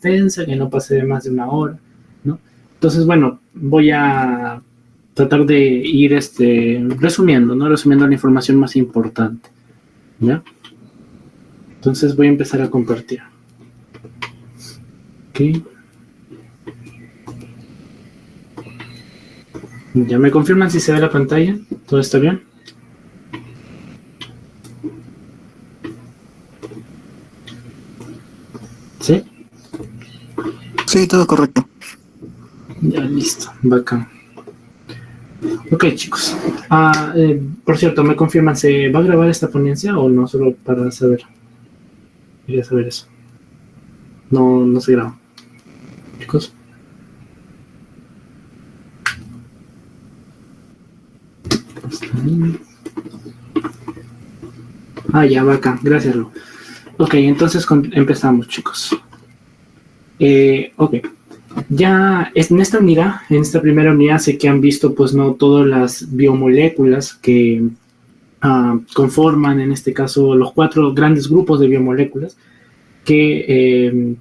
extensa, que no pase de más de 1 hora, ¿no? Entonces, bueno, voy a tratar de ir resumiendo, ¿no? Resumiendo la información más importante, ¿ya? Entonces voy a empezar a compartir. Ok. ¿Ya me confirman si se ve la pantalla? ¿Todo está bien? ¿Sí? Sí, todo correcto. Ya, listo. Bacán. Ok, chicos. Por cierto, ¿me confirman, se va a grabar esta ponencia o no? Solo para saber. Quería saber eso. No se graba. Chicos. Ya, bacán. Gracias, Lu. Ok, entonces empezamos, chicos. Ok. Ya en esta unidad, en esta primera unidad, sé que han visto, pues, no todas las biomoléculas que conforman, en este caso, los 4 grandes grupos de biomoléculas que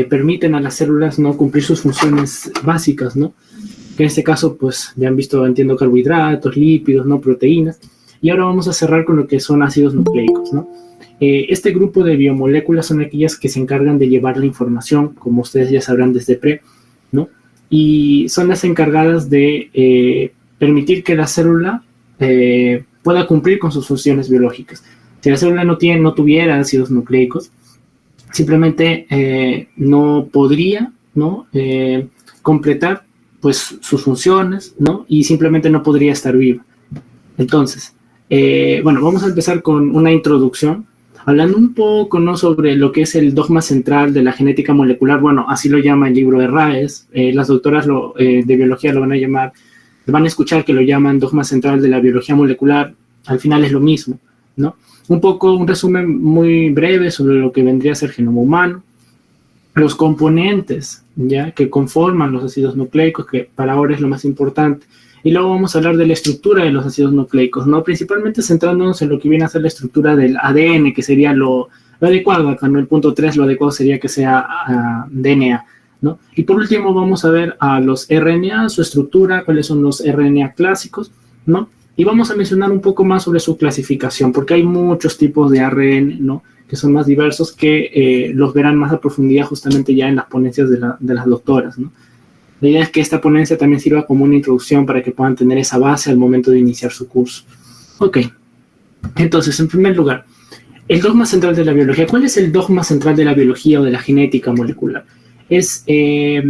permiten a las células no cumplir sus funciones básicas, ¿no? Que en este caso, pues, ya han visto, entiendo, carbohidratos, lípidos, ¿no? Proteínas. Y ahora vamos a cerrar con lo que son ácidos nucleicos, ¿no? Este grupo de biomoléculas son aquellas que se encargan de llevar la información, como ustedes ya sabrán desde ¿no? Y son las encargadas de permitir que la célula pueda cumplir con sus funciones biológicas. Si la célula no tuviera ácidos nucleicos, simplemente no podría, ¿no? Completar, pues, sus funciones, ¿no? Y simplemente no podría estar viva. Entonces, bueno, vamos a empezar con una introducción, hablando un poco, ¿no? Sobre lo que es el dogma central de la genética molecular. Bueno, así lo llama el libro de Raes. Las doctoras de biología lo van a llamar, van a escuchar que lo llaman dogma central de la biología molecular. Al final es lo mismo, ¿no? Un poco, un resumen muy breve sobre lo que vendría a ser genoma humano, los componentes, ¿ya?, que conforman los ácidos nucleicos, que para ahora es lo más importante. Y luego vamos a hablar de la estructura de los ácidos nucleicos, ¿no? Principalmente centrándonos en lo que viene a ser la estructura del ADN, que sería lo adecuado acá, ¿no? El punto 3, lo adecuado sería que sea DNA, ¿no? Y por último vamos a ver a los RNA, su estructura, cuáles son los RNA clásicos, ¿no? Y vamos a mencionar un poco más sobre su clasificación, porque hay muchos tipos de ARN, ¿no?, que son más diversos, que los verán más a profundidad justamente ya en las ponencias de las doctoras, ¿no? La idea es que esta ponencia también sirva como una introducción para que puedan tener esa base al momento de iniciar su curso. Ok, entonces, en primer lugar, el dogma central de la biología. ¿Cuál es el dogma central de la biología o de la genética molecular? Fue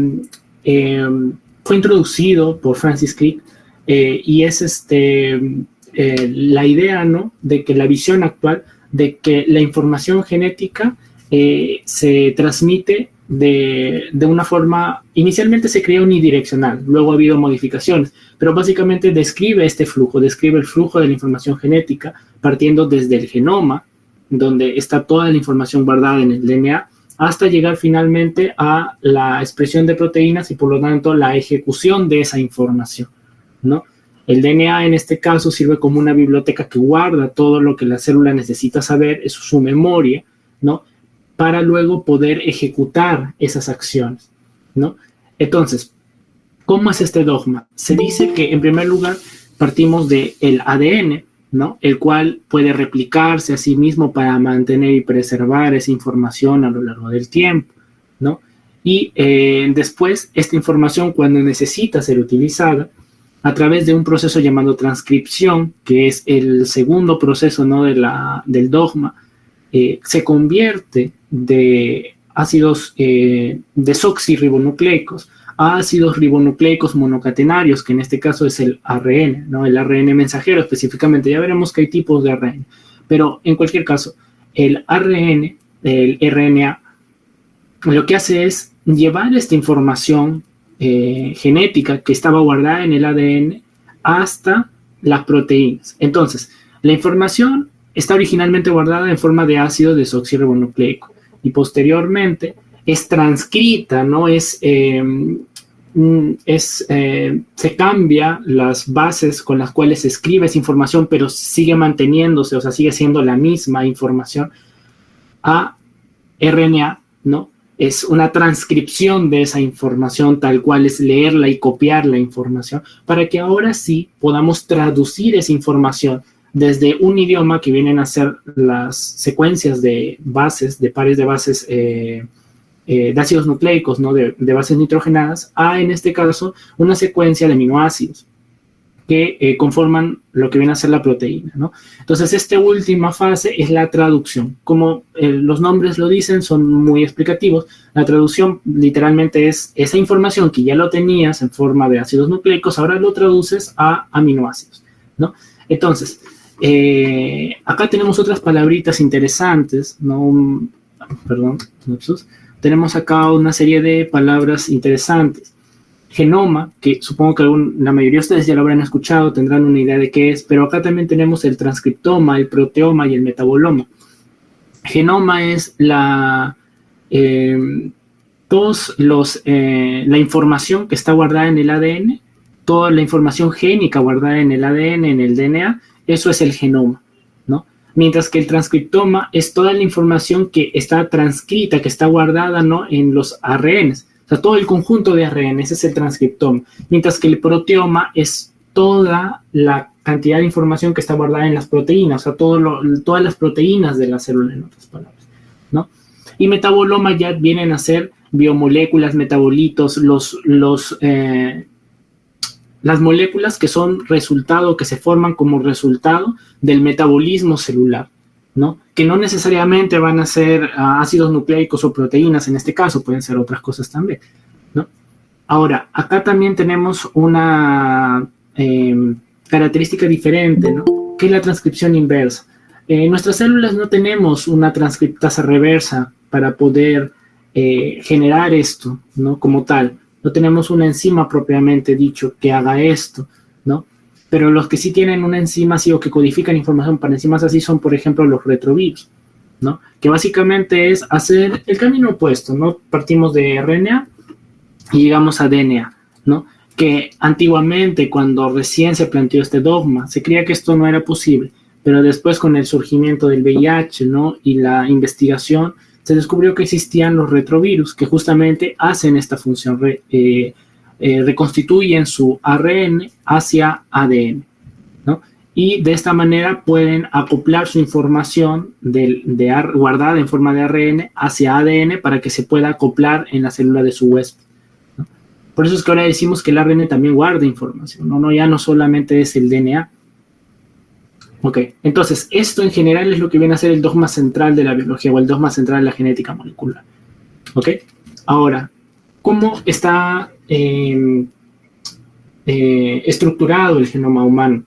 introducido por Francis Crick y es la idea, ¿no?, de que la visión actual de que la información genética se transmite de una forma, inicialmente se creía unidireccional, luego ha habido modificaciones, pero básicamente describe este flujo, describe el flujo de la información genética partiendo desde el genoma, donde está toda la información guardada en el DNA, hasta llegar finalmente a la expresión de proteínas y por lo tanto la ejecución de esa información, ¿no? El DNA en este caso sirve como una biblioteca que guarda todo lo que la célula necesita saber, es su memoria, ¿no?, para luego poder ejecutar esas acciones, ¿no? Entonces, ¿cómo es este dogma? Se dice que en primer lugar partimos del ADN, ¿no?, el cual puede replicarse a sí mismo para mantener y preservar esa información a lo largo del tiempo, ¿no? Y después esta información, cuando necesita ser utilizada, a través de un proceso llamado transcripción, que es el segundo proceso, ¿no?, del dogma, se convierte de ácidos desoxirribonucleicos a ácidos ribonucleicos monocatenarios, que en este caso es el ARN, ¿no?, el ARN mensajero específicamente. Ya veremos que hay tipos de ARN, pero en cualquier caso, el ARN, el RNA, lo que hace es llevar esta información genética que estaba guardada en el ADN hasta las proteínas. Entonces, la información está originalmente guardada en forma de ácido desoxirribonucleico y posteriormente es transcrita, ¿no? Se cambia las bases con las cuales se escribe esa información, pero sigue manteniéndose, o sea, sigue siendo la misma información, a RNA, ¿no?, es una transcripción de esa información, tal cual es leerla y copiar la información, para que ahora sí podamos traducir esa información desde un idioma que vienen a ser las secuencias de bases, de pares de bases de ácidos nucleicos, ¿no? de bases nitrogenadas, a, en este caso, una secuencia de aminoácidos que conforman lo que viene a ser la proteína, ¿no? Entonces, esta última fase es la traducción. Como los nombres lo dicen, son muy explicativos. La traducción literalmente es esa información que ya lo tenías en forma de ácidos nucleicos, ahora lo traduces a aminoácidos, ¿no? Entonces, acá tenemos otras palabritas interesantes, ¿no? Perdón, tenemos acá una serie de palabras interesantes. Genoma, que supongo que la mayoría de ustedes ya lo habrán escuchado, tendrán una idea de qué es, pero acá también tenemos el transcriptoma, el proteoma y el metaboloma. Genoma es la información que está guardada en el ADN, toda la información génica guardada en el ADN, en el DNA, eso es el genoma, ¿no? Mientras que el transcriptoma es toda la información que está transcrita, que está guardada, ¿no? en los ARNs. O sea, todo el conjunto de ARN, ese es el transcriptoma. Mientras que el proteoma es toda la cantidad de información que está guardada en las proteínas, o sea, todas las proteínas de la célula, en otras palabras, ¿no? Y metaboloma ya vienen a ser biomoléculas, metabolitos, las moléculas que son resultado, que se forman como resultado del metabolismo celular, ¿no? Que no necesariamente van a ser ácidos nucleicos o proteínas en este caso, pueden ser otras cosas también, ¿no? Ahora, acá también tenemos una característica diferente, ¿no? Que es la transcripción inversa. En nuestras células no tenemos una transcriptasa reversa para poder generar esto, ¿no? Como tal. No tenemos una enzima propiamente dicho que haga esto, ¿no? Pero los que sí tienen una enzima así o que codifican información para enzimas así son, por ejemplo, los retrovirus, ¿no? Que básicamente es hacer el camino opuesto, ¿no? Partimos de RNA y llegamos a DNA, ¿no? Que antiguamente, cuando recién se planteó este dogma, se creía que esto no era posible, pero después con el surgimiento del VIH, ¿no? Y la investigación, se descubrió que existían los retrovirus que justamente hacen esta función, reconstituyen su ARN hacia ADN, ¿no? Y de esta manera pueden acoplar su información guardada en forma de ARN hacia ADN para que se pueda acoplar en la célula de su huésped, ¿no? Por eso es que ahora decimos que el ARN también guarda información, ¿no? Ya no solamente es el DNA. Ok, entonces esto en general es lo que viene a ser el dogma central de la biología o el dogma central de la genética molecular. Ok, ahora, ¿cómo está estructurado el genoma humano?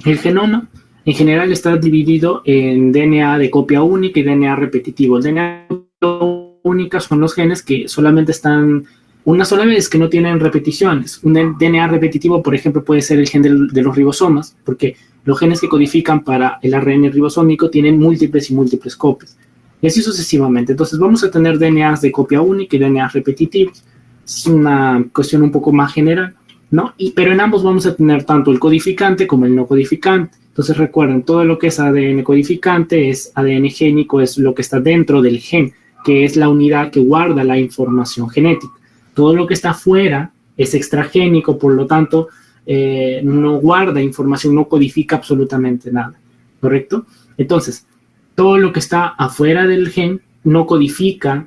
El genoma en general está dividido en DNA de copia única y DNA repetitivo. El DNA de copia única son los genes que solamente están una sola vez, que no tienen repeticiones. Un DNA repetitivo, por ejemplo, puede ser el gen de los ribosomas, porque los genes que codifican para el ARN ribosómico tienen múltiples y múltiples copias. Y así sucesivamente. Entonces vamos a tener DNAs de copia única y DNAs repetitivos. Es una cuestión un poco más general, ¿no? Pero en ambos vamos a tener tanto el codificante como el no codificante. Entonces recuerden, todo lo que es ADN codificante es ADN génico, es lo que está dentro del gen, que es la unidad que guarda la información genética. Todo lo que está fuera es extragénico, por lo tanto, no guarda información, no codifica absolutamente nada, ¿correcto? Entonces, todo lo que está afuera del gen no codifica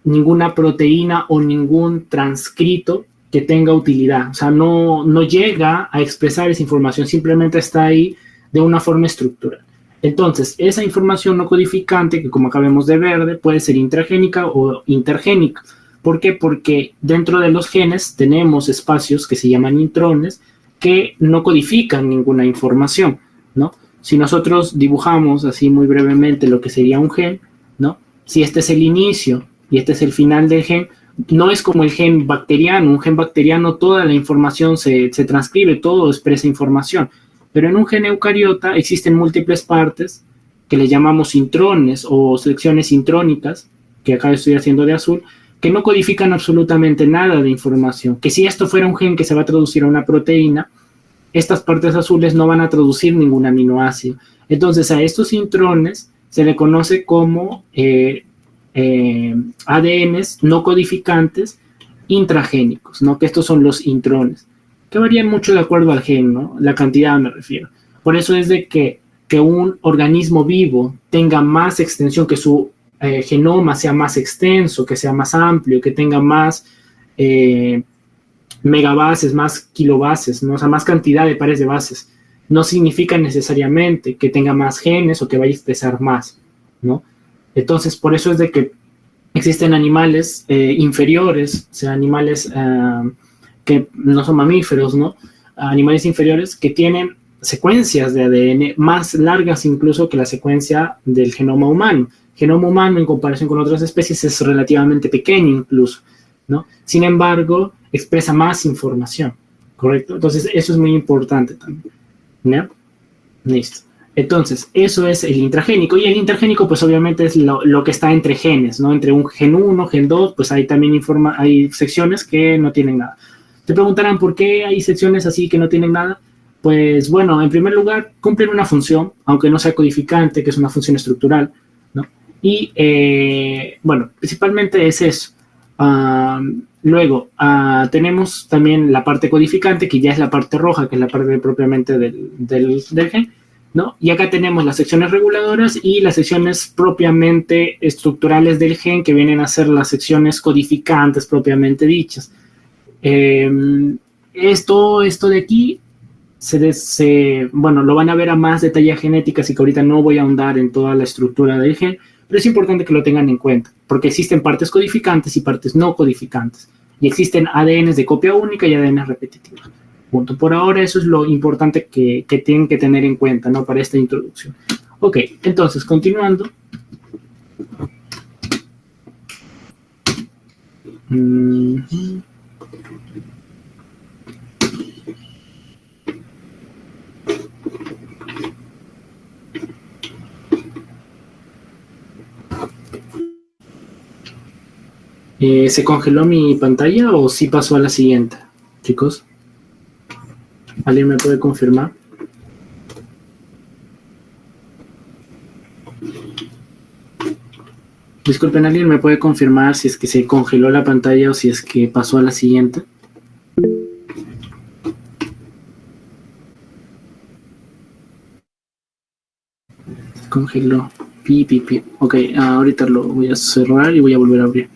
ninguna proteína o ningún transcrito que tenga utilidad. O sea, no llega a expresar esa información, simplemente está ahí de una forma estructural. Entonces, esa información no codificante, que como acabamos de ver, puede ser intragénica o intergénica. ¿Por qué? Porque dentro de los genes tenemos espacios que se llaman intrones que no codifican ninguna información, ¿no? Si nosotros dibujamos así muy brevemente lo que sería un gen, ¿no? Si este es el inicio y este es el final del gen, no es como el gen bacteriano. Un gen bacteriano, toda la información se transcribe, todo expresa información. Pero en un gen eucariota existen múltiples partes que le llamamos intrones o secciones intrónicas, que acá estoy haciendo de azul, que no codifican absolutamente nada de información. Que si esto fuera un gen que se va a traducir a una proteína, estas partes azules no van a traducir ningún aminoácido. Entonces a estos intrones se le conoce como ADNs no codificantes intragénicos, ¿no? Que estos son los intrones, que varían mucho de acuerdo al gen, ¿no? La cantidad me refiero. Por eso es de que un organismo vivo tenga más extensión, que su genoma sea más extenso, que sea más amplio, que tenga más megabases, más kilobases, ¿no? O sea, más cantidad de pares de bases. No significa necesariamente que tenga más genes o que vaya a expresar más, ¿no? Entonces, por eso es de que existen animales inferiores, o sea, animales que no son mamíferos, ¿no? Animales inferiores que tienen secuencias de ADN más largas incluso que la secuencia del genoma humano. El genoma humano en comparación con otras especies es relativamente pequeño incluso, ¿no? Sin embargo, expresa más información, ¿correcto? Entonces, eso es muy importante también, ¿no? Listo. Entonces, eso es el intragénico. Y el intergénico, pues obviamente es lo que está entre genes, ¿no? Entre un gen 1, gen 2, pues hay también hay secciones que no tienen nada. Te preguntarán por qué hay secciones así que no tienen nada. Pues bueno, en primer lugar, cumplen una función, aunque no sea codificante, que es una función estructural, ¿no? Y bueno, principalmente es eso. Luego, tenemos también la parte codificante, que ya es la parte roja, que es la parte propiamente del gen, ¿no? Y acá tenemos las secciones reguladoras y las secciones propiamente estructurales del gen, que vienen a ser las secciones codificantes propiamente dichas. Esto de aquí, bueno, lo van a ver a más detalle genética, así que ahorita no voy a ahondar en toda la estructura del gen, pero es importante que lo tengan en cuenta, porque existen partes codificantes y partes no codificantes, y existen ADNs de copia única y ADNs repetitivos. Punto. Por ahora eso es lo importante que tienen que tener en cuenta, ¿no? Para esta introducción. Ok, entonces, continuando. ¿Se congeló mi pantalla o sí pasó a la siguiente, chicos? ¿Alguien me puede confirmar? Disculpen, ¿alguien me puede confirmar si es que se congeló la pantalla o si es que pasó a la siguiente? Se congeló. Pi. Ok, ahorita lo voy a cerrar y voy a volver a abrir.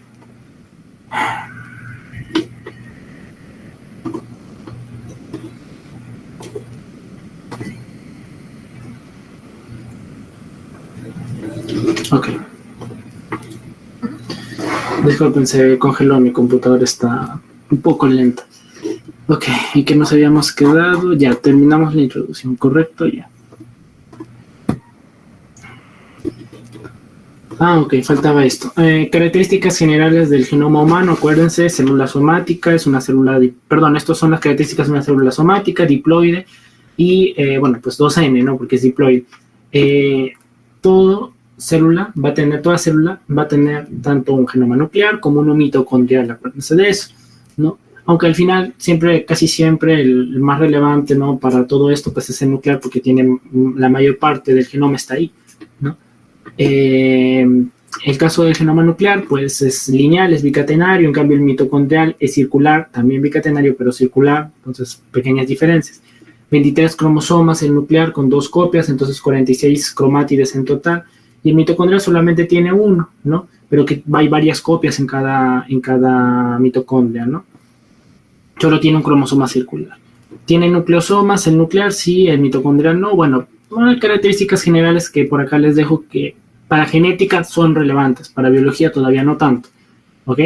Ok. Disculpen, se congeló, mi computadora está un poco lenta. Ok, ¿y qué nos habíamos quedado? Ya, terminamos la introducción, ¿correcto? Ya. Ok, faltaba esto. Características generales del genoma humano, acuérdense, célula somática, es una célula, estas son las características de una célula somática, diploide, y, bueno, pues 2N, ¿no? Porque es diploide. Toda célula va a tener tanto un genoma nuclear como uno mitocondrial, acuérdense de eso, ¿no? Aunque al final, casi siempre, el más relevante, ¿no? Para todo esto, pues es el nuclear, porque tiene la mayor parte del genoma está ahí, ¿no? El caso del genoma nuclear, pues es lineal, es bicatenario, en cambio el mitocondrial es circular, también bicatenario, pero circular, entonces pequeñas diferencias. 23 cromosomas el nuclear con 2 copias, entonces 46 cromátides en total, y el mitocondrial solamente tiene uno, ¿no? Pero que hay varias copias en cada mitocondria, ¿no? Solo tiene un cromosoma circular. ¿Tiene nucleosomas el nuclear? Sí, el mitocondrial no. Bueno, hay características generales que por acá les dejo que para genética son relevantes, para biología todavía no tanto, ¿ok?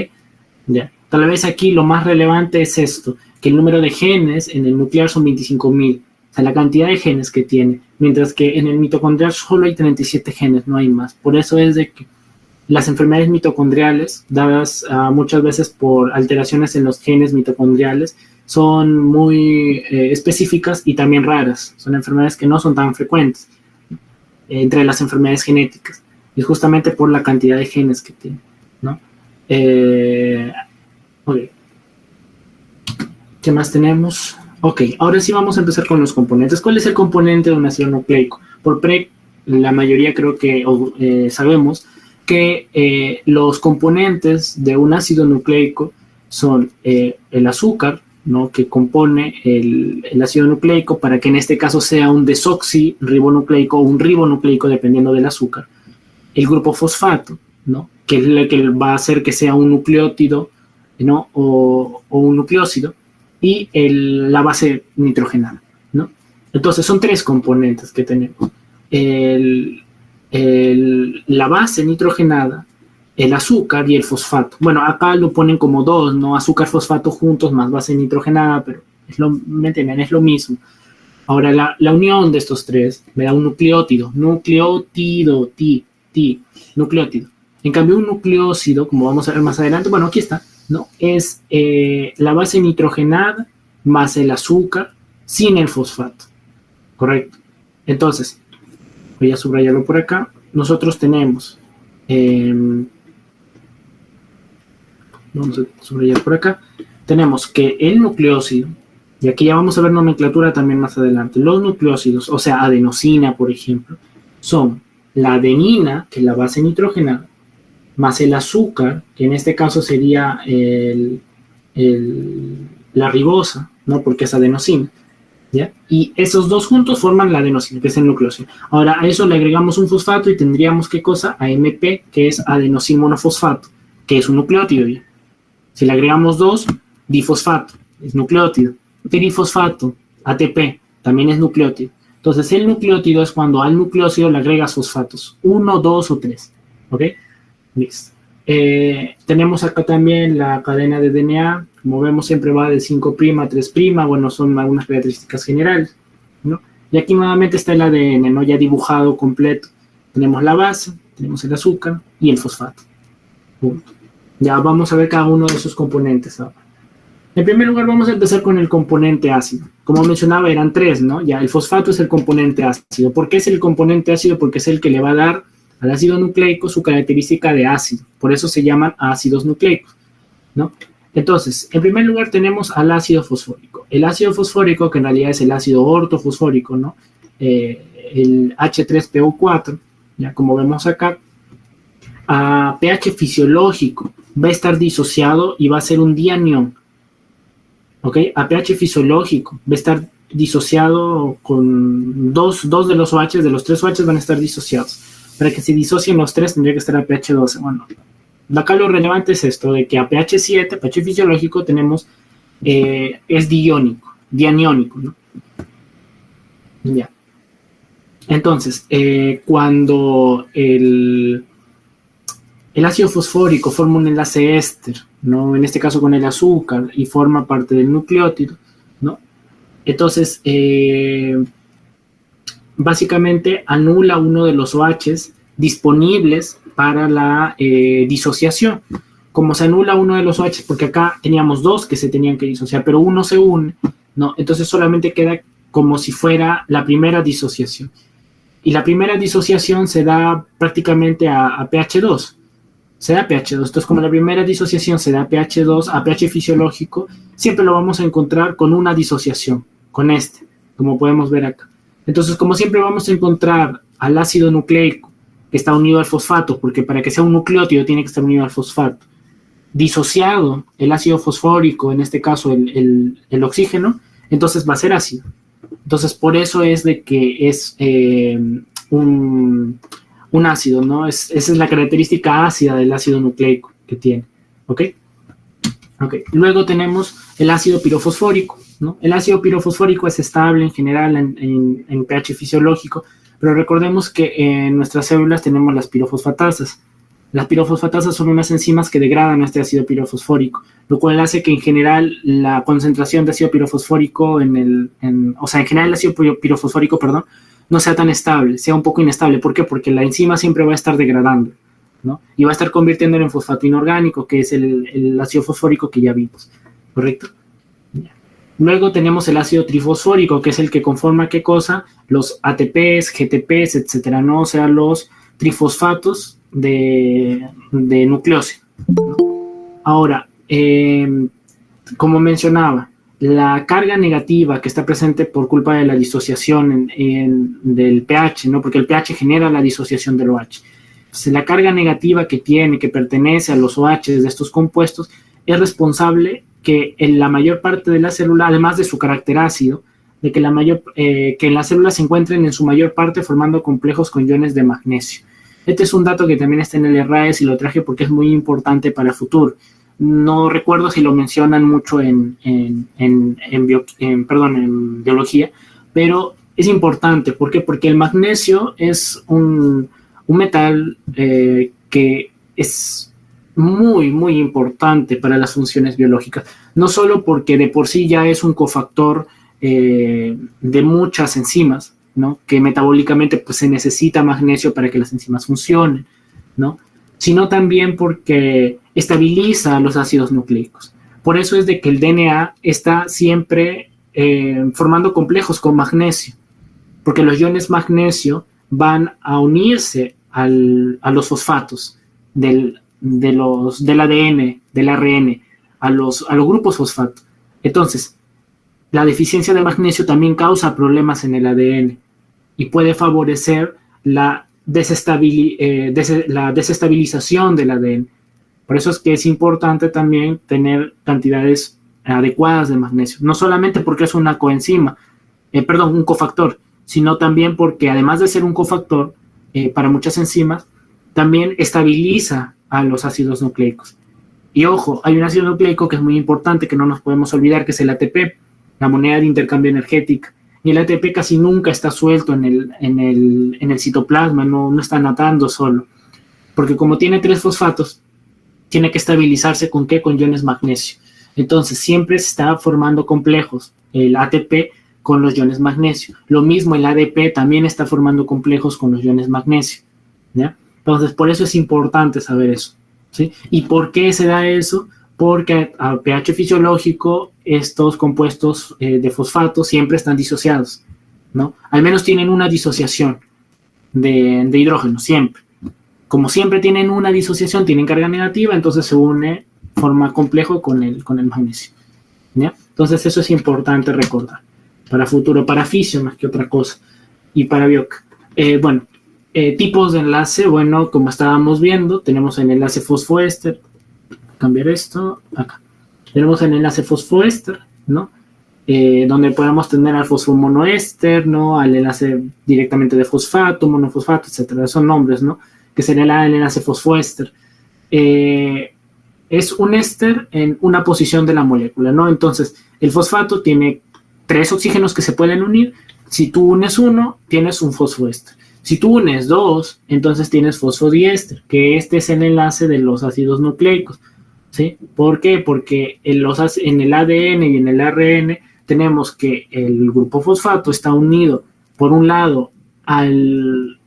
Ya. Tal vez aquí lo más relevante es esto, que el número de genes en el nuclear son 25.000, o sea, la cantidad de genes que tiene, mientras que en el mitocondrial solo hay 37 genes, no hay más. Por eso es de que las enfermedades mitocondriales, dadas muchas veces por alteraciones en los genes mitocondriales, son muy específicas y también raras. Son enfermedades que no son tan frecuentes entre las enfermedades genéticas. Y es justamente por la cantidad de genes que tiene, ¿no? Okay. ¿Qué más tenemos? Ok, ahora sí vamos a empezar con los componentes. ¿Cuál es el componente de un ácido nucleico? Por PREC, la mayoría creo que sabemos que los componentes de un ácido nucleico son el azúcar, ¿no?, que compone el ácido nucleico, para que en este caso sea un desoxirribonucleico o un ribonucleico, dependiendo del azúcar. El grupo fosfato, ¿no?, que es el que va a hacer que sea un nucleótido, ¿no?, o un nucleósido, y la base nitrogenada, ¿no? Entonces son tres componentes que tenemos. La base nitrogenada, el azúcar y el fosfato. Bueno, acá lo ponen como dos, ¿no? Azúcar, fosfato juntos más base nitrogenada, pero ¿me entienden? Es lo mismo. Ahora, la unión de estos tres me da un nucleótido. Nucleótido. En cambio, un nucleósido, como vamos a ver más adelante, bueno, aquí está, ¿no? Es la base nitrogenada más el azúcar sin el fosfato. Correcto. Entonces, voy a subrayarlo por acá. Nosotros tenemos... vamos a subrayar por acá. Tenemos que el nucleósido, y aquí ya vamos a ver nomenclatura también más adelante, los nucleósidos, o sea, adenosina, por ejemplo, son la adenina, que es la base nitrogenada, más el azúcar, que en este caso sería la ribosa, ¿no?, porque es adenosina, ¿ya? Y esos dos juntos forman la adenosina, que es el nucleósido. Ahora, a eso le agregamos un fosfato y tendríamos, ¿qué cosa? AMP, que es adenosín monofosfato, que es un nucleótido, ¿ya? Si le agregamos dos, difosfato, es nucleótido. Trifosfato, ATP, también es nucleótido. Entonces, el nucleótido es cuando al nucleósido le agregas fosfatos, 1, 2 o 3, ¿ok? Listo. Tenemos acá también la cadena de DNA, como vemos siempre va de 5' a 3', bueno, son algunas características generales, ¿no? Y aquí nuevamente está el ADN, ¿no?, ya dibujado completo. Tenemos la base, tenemos el azúcar y el fosfato. Punto. Ya vamos a ver cada uno de esos componentes ahora. En primer lugar, vamos a empezar con el componente ácido. Como mencionaba, eran tres, ¿no? Ya el fosfato es el componente ácido. ¿Por qué es el componente ácido? Porque es el que le va a dar al ácido nucleico su característica de ácido. Por eso se llaman ácidos nucleicos, ¿no? Entonces, en primer lugar tenemos al ácido fosfórico. El ácido fosfórico, que en realidad es el ácido ortofosfórico, ¿no? El H3PO4, ya como vemos acá, a pH fisiológico va a estar disociado y va a ser un dianión, ¿ok? A pH fisiológico va a estar disociado con dos de los OH, de los tres OH van a estar disociados. Para que se disocien los tres tendría que estar a pH 12. Bueno, acá lo relevante es esto, de que a pH 7, pH fisiológico, tenemos, es dianiónico, ¿no? Ya. Entonces, cuando el ácido fosfórico forma un enlace éster, ¿no?, en este caso con el azúcar, y forma parte del nucleótido, ¿no? Entonces, básicamente anula uno de los OHs disponibles para la disociación. Como se anula uno de los OHs, porque acá teníamos dos que se tenían que disociar, pero uno se une, ¿no? Entonces solamente queda como si fuera la primera disociación. Y la primera disociación se da prácticamente a pH 2. Se da pH 2. Entonces, como la primera disociación se da pH 2 a pH fisiológico, siempre lo vamos a encontrar con una disociación, con como podemos ver acá. Entonces, como siempre vamos a encontrar al ácido nucleico, que está unido al fosfato, porque para que sea un nucleótido tiene que estar unido al fosfato, disociado el ácido fosfórico, en este caso el oxígeno, entonces va a ser ácido. Entonces, por eso es de que es un ácido, ¿no? Esa es la característica ácida del ácido nucleico que tiene, ¿ok? Luego tenemos el ácido pirofosfórico, ¿no? El ácido pirofosfórico es estable en general en pH fisiológico, pero recordemos que en nuestras células tenemos las pirofosfatasas. Las pirofosfatasas son unas enzimas que degradan este ácido pirofosfórico, lo cual hace que en general la concentración de ácido pirofosfórico en general el ácido pirofosfórico, no sea tan estable, sea un poco inestable. ¿Por qué? Porque la enzima siempre va a estar degradando, ¿no? Y va a estar convirtiendo en fosfato inorgánico, que es el ácido fosfórico que ya vimos, ¿correcto? Luego tenemos el ácido trifosfórico, que es el que conforma, ¿qué cosa? Los ATPs, GTPs, etcétera, ¿no? O sea, los trifosfatos de nucleósido, ¿no? Ahora, como mencionaba, la carga negativa que está presente por culpa de la disociación del pH, ¿no? Porque el pH genera la disociación del OH. Entonces, la carga negativa que tiene, que pertenece a los OH de estos compuestos, es responsable que en la mayor parte de la célula, además de su carácter ácido, de que, que las células se encuentren en su mayor parte formando complejos con iones de magnesio. Este es un dato que también está en el RAES y lo traje porque es muy importante para el futuro. No recuerdo si lo mencionan mucho en biología, pero es importante. ¿Por qué? Porque el magnesio es un metal que es muy, muy importante para las funciones biológicas. No solo porque de por sí ya es un cofactor de muchas enzimas, ¿no? Que metabólicamente pues, se necesita magnesio para que las enzimas funcionen, ¿no? Sino también porque estabiliza los ácidos nucleicos. Por eso es de que el DNA está siempre formando complejos con magnesio, porque los iones magnesio van a unirse a los fosfatos del ADN, del ARN, a los grupos fosfato. Entonces, la deficiencia de magnesio también causa problemas en el ADN y puede favorecer la desestabilización del ADN. Por eso es que es importante también tener cantidades adecuadas de magnesio, no solamente porque es una coenzima, un cofactor, sino también porque además de ser un cofactor para muchas enzimas, también estabiliza a los ácidos nucleicos. Y ojo, hay un ácido nucleico que es muy importante, que no nos podemos olvidar, que es el ATP, la moneda de intercambio energético. Y el ATP casi nunca está suelto en el citoplasma, no está natando solo. Porque como tiene 3 fosfatos, tiene que estabilizarse ¿con qué? Con iones magnesio. Entonces siempre se está formando complejos, el ATP con los iones magnesio. Lo mismo el ADP también está formando complejos con los iones magnesio, ¿ya? Entonces por eso es importante saber eso, ¿sí? ¿Y por qué se da eso? Porque a pH fisiológico estos compuestos de fosfato siempre están disociados, ¿no? Al menos tienen una disociación de hidrógeno, siempre. Como siempre tienen una disociación, tienen carga negativa, entonces se une, forma complejo con el magnesio, ¿ya? Entonces eso es importante recordar para futuro, para fisio más que otra cosa, y para bioc. Tipos de enlace, bueno, como estábamos viendo, tenemos el enlace fosfoéster. Cambiar esto acá. Tenemos el enlace fosfoéster, ¿no? Donde podemos tener al fosfomonoéster, ¿no? Al enlace directamente de fosfato, monofosfato, etcétera. Son nombres, ¿no? Que sería el enlace fosfoéster. Es un éster en una posición de la molécula, ¿no? Entonces, el fosfato tiene 3 oxígenos que se pueden unir. Si tú unes 1, tienes un fosfoéster. Si tú unes 2, entonces tienes fosfodiéster, que este es el enlace de los ácidos nucleicos, ¿sí? ¿Por qué? Porque en el ADN y en el ARN tenemos que el grupo fosfato está unido, por un lado, al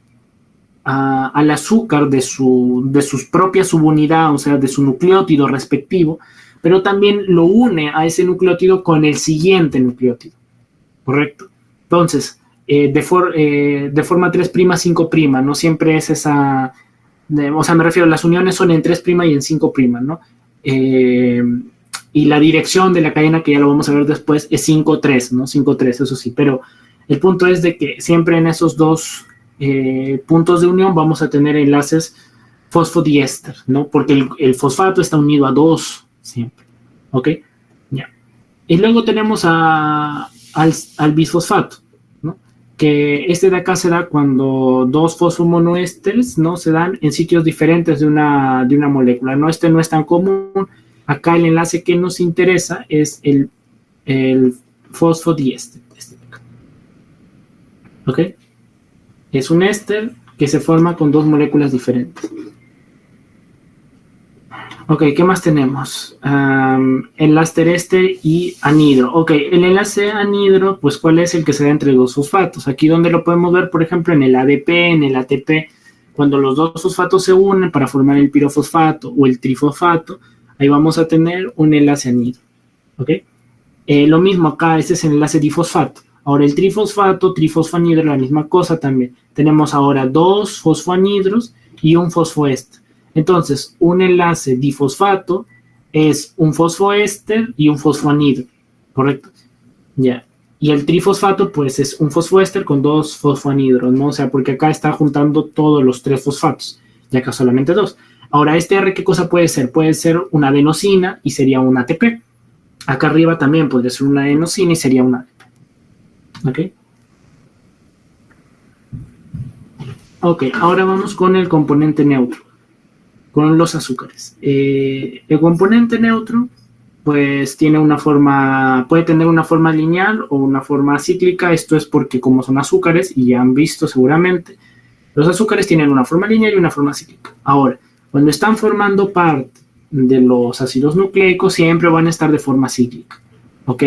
azúcar de su propia subunidad, o sea, de su nucleótido respectivo, pero también lo une a ese nucleótido con el siguiente nucleótido, ¿correcto? Entonces, de forma 3', 5', no siempre es esa, o sea, me refiero, las uniones son en 3' y en 5', ¿no? Y la dirección de la cadena, que ya lo vamos a ver después, es 5'3, ¿no? 5'3, eso sí, pero el punto es de que siempre en esos dos puntos de unión vamos a tener enlaces fosfodiéster, ¿no? Porque el fosfato está unido a 2 siempre, ¿ok? Ya. Y luego tenemos al bisfosfato, ¿no? Que este de acá se da cuando 2 fosfomonoésteres, ¿no? Se dan en sitios diferentes de una molécula, ¿no? Este no es tan común. Acá el enlace que nos interesa es el fosfodiéster, este de acá, ¿ok? Es un éster que se forma con 2 moléculas diferentes. Ok, ¿qué más tenemos? Enlace éster y anhidro. Ok, el enlace anhidro, pues ¿cuál es? El que se da entre 2 fosfatos. Aquí donde lo podemos ver, por ejemplo, en el ADP, en el ATP, cuando los 2 fosfatos se unen para formar el pirofosfato o el trifosfato, ahí vamos a tener un enlace anhidro. Ok, lo mismo acá, este es el enlace difosfato. Ahora el trifosfato, trifosfanhidro, la misma cosa también. Tenemos ahora 2 fosfoanhidros y un fosfoéster. Entonces, un enlace difosfato es un fosfoéster y un fosfoanhidro, ¿correcto? Ya. Y el trifosfato, pues, es un fosfoéster con 2 fosfoanhidros, ¿no? O sea, porque acá está juntando todos los 3 fosfatos. y acá solamente 2. Ahora, este R, ¿qué cosa puede ser? Puede ser una adenosina y sería un ATP. Acá arriba también podría ser una adenosina y sería un ATP. ¿Ok? Ok, ahora vamos con el componente neutro, con los azúcares. El componente neutro, pues tiene una forma, puede tener una forma lineal o una forma cíclica. Esto es porque como son azúcares, y ya han visto seguramente, los azúcares tienen una forma lineal y una forma cíclica. Ahora, cuando están formando parte de los ácidos nucleicos, siempre van a estar de forma cíclica, ¿ok?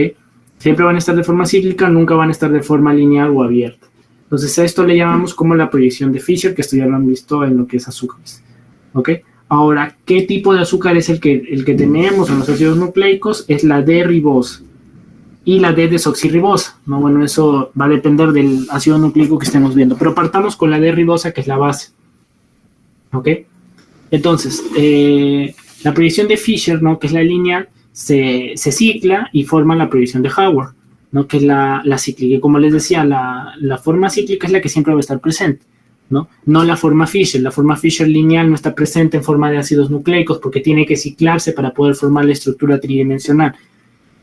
Siempre van a estar de forma cíclica, nunca van a estar de forma lineal o abierta. Entonces, a esto le llamamos como la proyección de Fischer, que esto ya lo han visto en lo que es azúcares, ¿ok? Ahora, ¿qué tipo de azúcar es el que tenemos en los ácidos nucleicos? Es la D-ribosa y la D-desoxirribosa, ¿no? Bueno, eso va a depender del ácido nucleico que estemos viendo, pero partamos con la D-ribosa, que es la base, ¿ok? Entonces, la proyección de Fischer, ¿no? Que es la lineal, se cicla y forma la proyección de Haworth, ¿no? Que es la cíclica. Y como les decía, la forma cíclica es la que siempre va a estar presente, ¿no? No la forma Fischer. La forma Fischer lineal no está presente en forma de ácidos nucleicos porque tiene que ciclarse para poder formar la estructura tridimensional,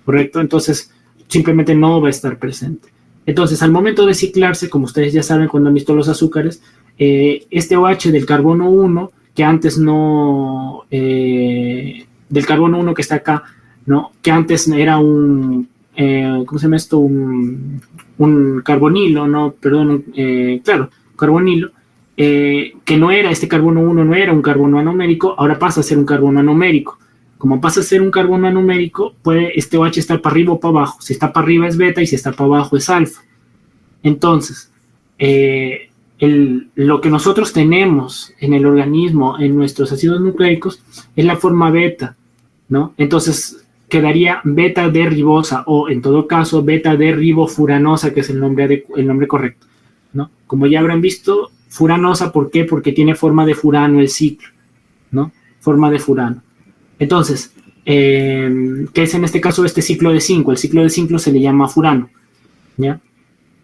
¿correcto? Entonces, simplemente no va a estar presente. Entonces, al momento de ciclarse, como ustedes ya saben cuando han visto los azúcares, este OH del carbono 1, que antes no, del carbono 1 que está acá, ¿no? Que antes era un, ¿cómo se llama esto? Un carbonilo, ¿no? Perdón, claro, carbonilo, que no era, este carbono 1 no era un carbono anomérico, ahora pasa a ser un carbono anomérico. Como pasa a ser un carbono anomérico, puede este OH estar para arriba o para abajo. Si está para arriba es beta y si está para abajo es alfa. Entonces, lo que nosotros tenemos en el organismo, en nuestros ácidos nucleicos, es la forma beta, ¿no? Entonces, quedaría beta D ribosa o, en todo caso, beta D ribofuranosa, que es el nombre correcto, ¿no? Como ya habrán visto, furanosa, ¿por qué? Porque tiene forma de furano el ciclo, ¿no? Forma de furano. Entonces, ¿qué es en este caso este ciclo de 5? El ciclo de 5 se le llama furano, ¿ya?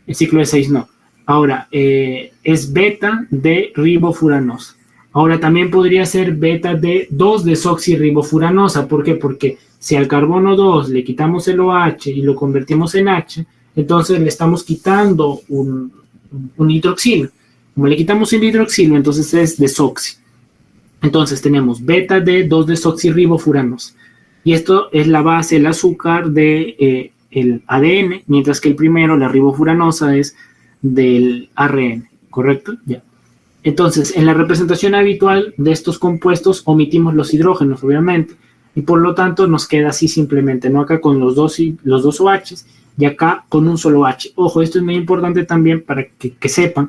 El ciclo de 6 no. Ahora, es beta de ribofuranosa. Ahora, también podría ser beta de 2-desoxirribofuranosa. ¿Por qué? Porque si al carbono 2 le quitamos el OH y lo convertimos en H, entonces le estamos quitando un hidroxilo. Como le quitamos el hidroxilo, entonces es desoxi. Entonces tenemos beta de 2-desoxirribofuranos. Y esto es la base, el azúcar de el ADN, mientras que el primero, la ribofuranosa, es del ARN, ¿correcto? Ya. Entonces, en la representación habitual de estos compuestos omitimos los hidrógenos, obviamente, y por lo tanto nos queda así simplemente, ¿no? Acá con los dos OHs y acá con un solo H. Ojo, esto es muy importante también para que sepan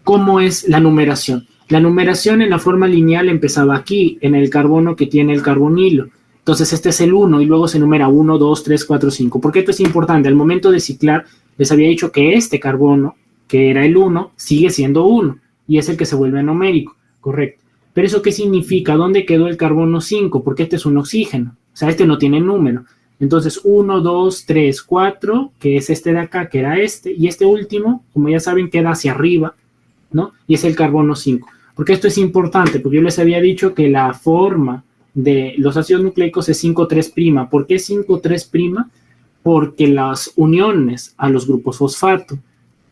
cómo es la numeración. La numeración en la forma lineal empezaba aquí, en el carbono que tiene el carbonilo. Entonces este es el 1 y luego se numera 1, 2, 3, 4, 5. ¿Por qué esto es importante? Al momento de ciclar, les había dicho que este carbono, que era el 1, sigue siendo 1 y es el que se vuelve numérico, correcto. Pero ¿eso qué significa? ¿Dónde quedó el carbono 5? Porque este es un oxígeno, o sea, este no tiene número. Entonces 1, 2, 3, 4, que es este de acá, que era este, y este último, como ya saben, queda hacia arriba, ¿no? Y es el carbono 5. Porque esto es importante, porque yo les había dicho que la forma de los ácidos nucleicos es 5,3'. ¿Por qué 5,3'? Porque las uniones a los grupos fosfato,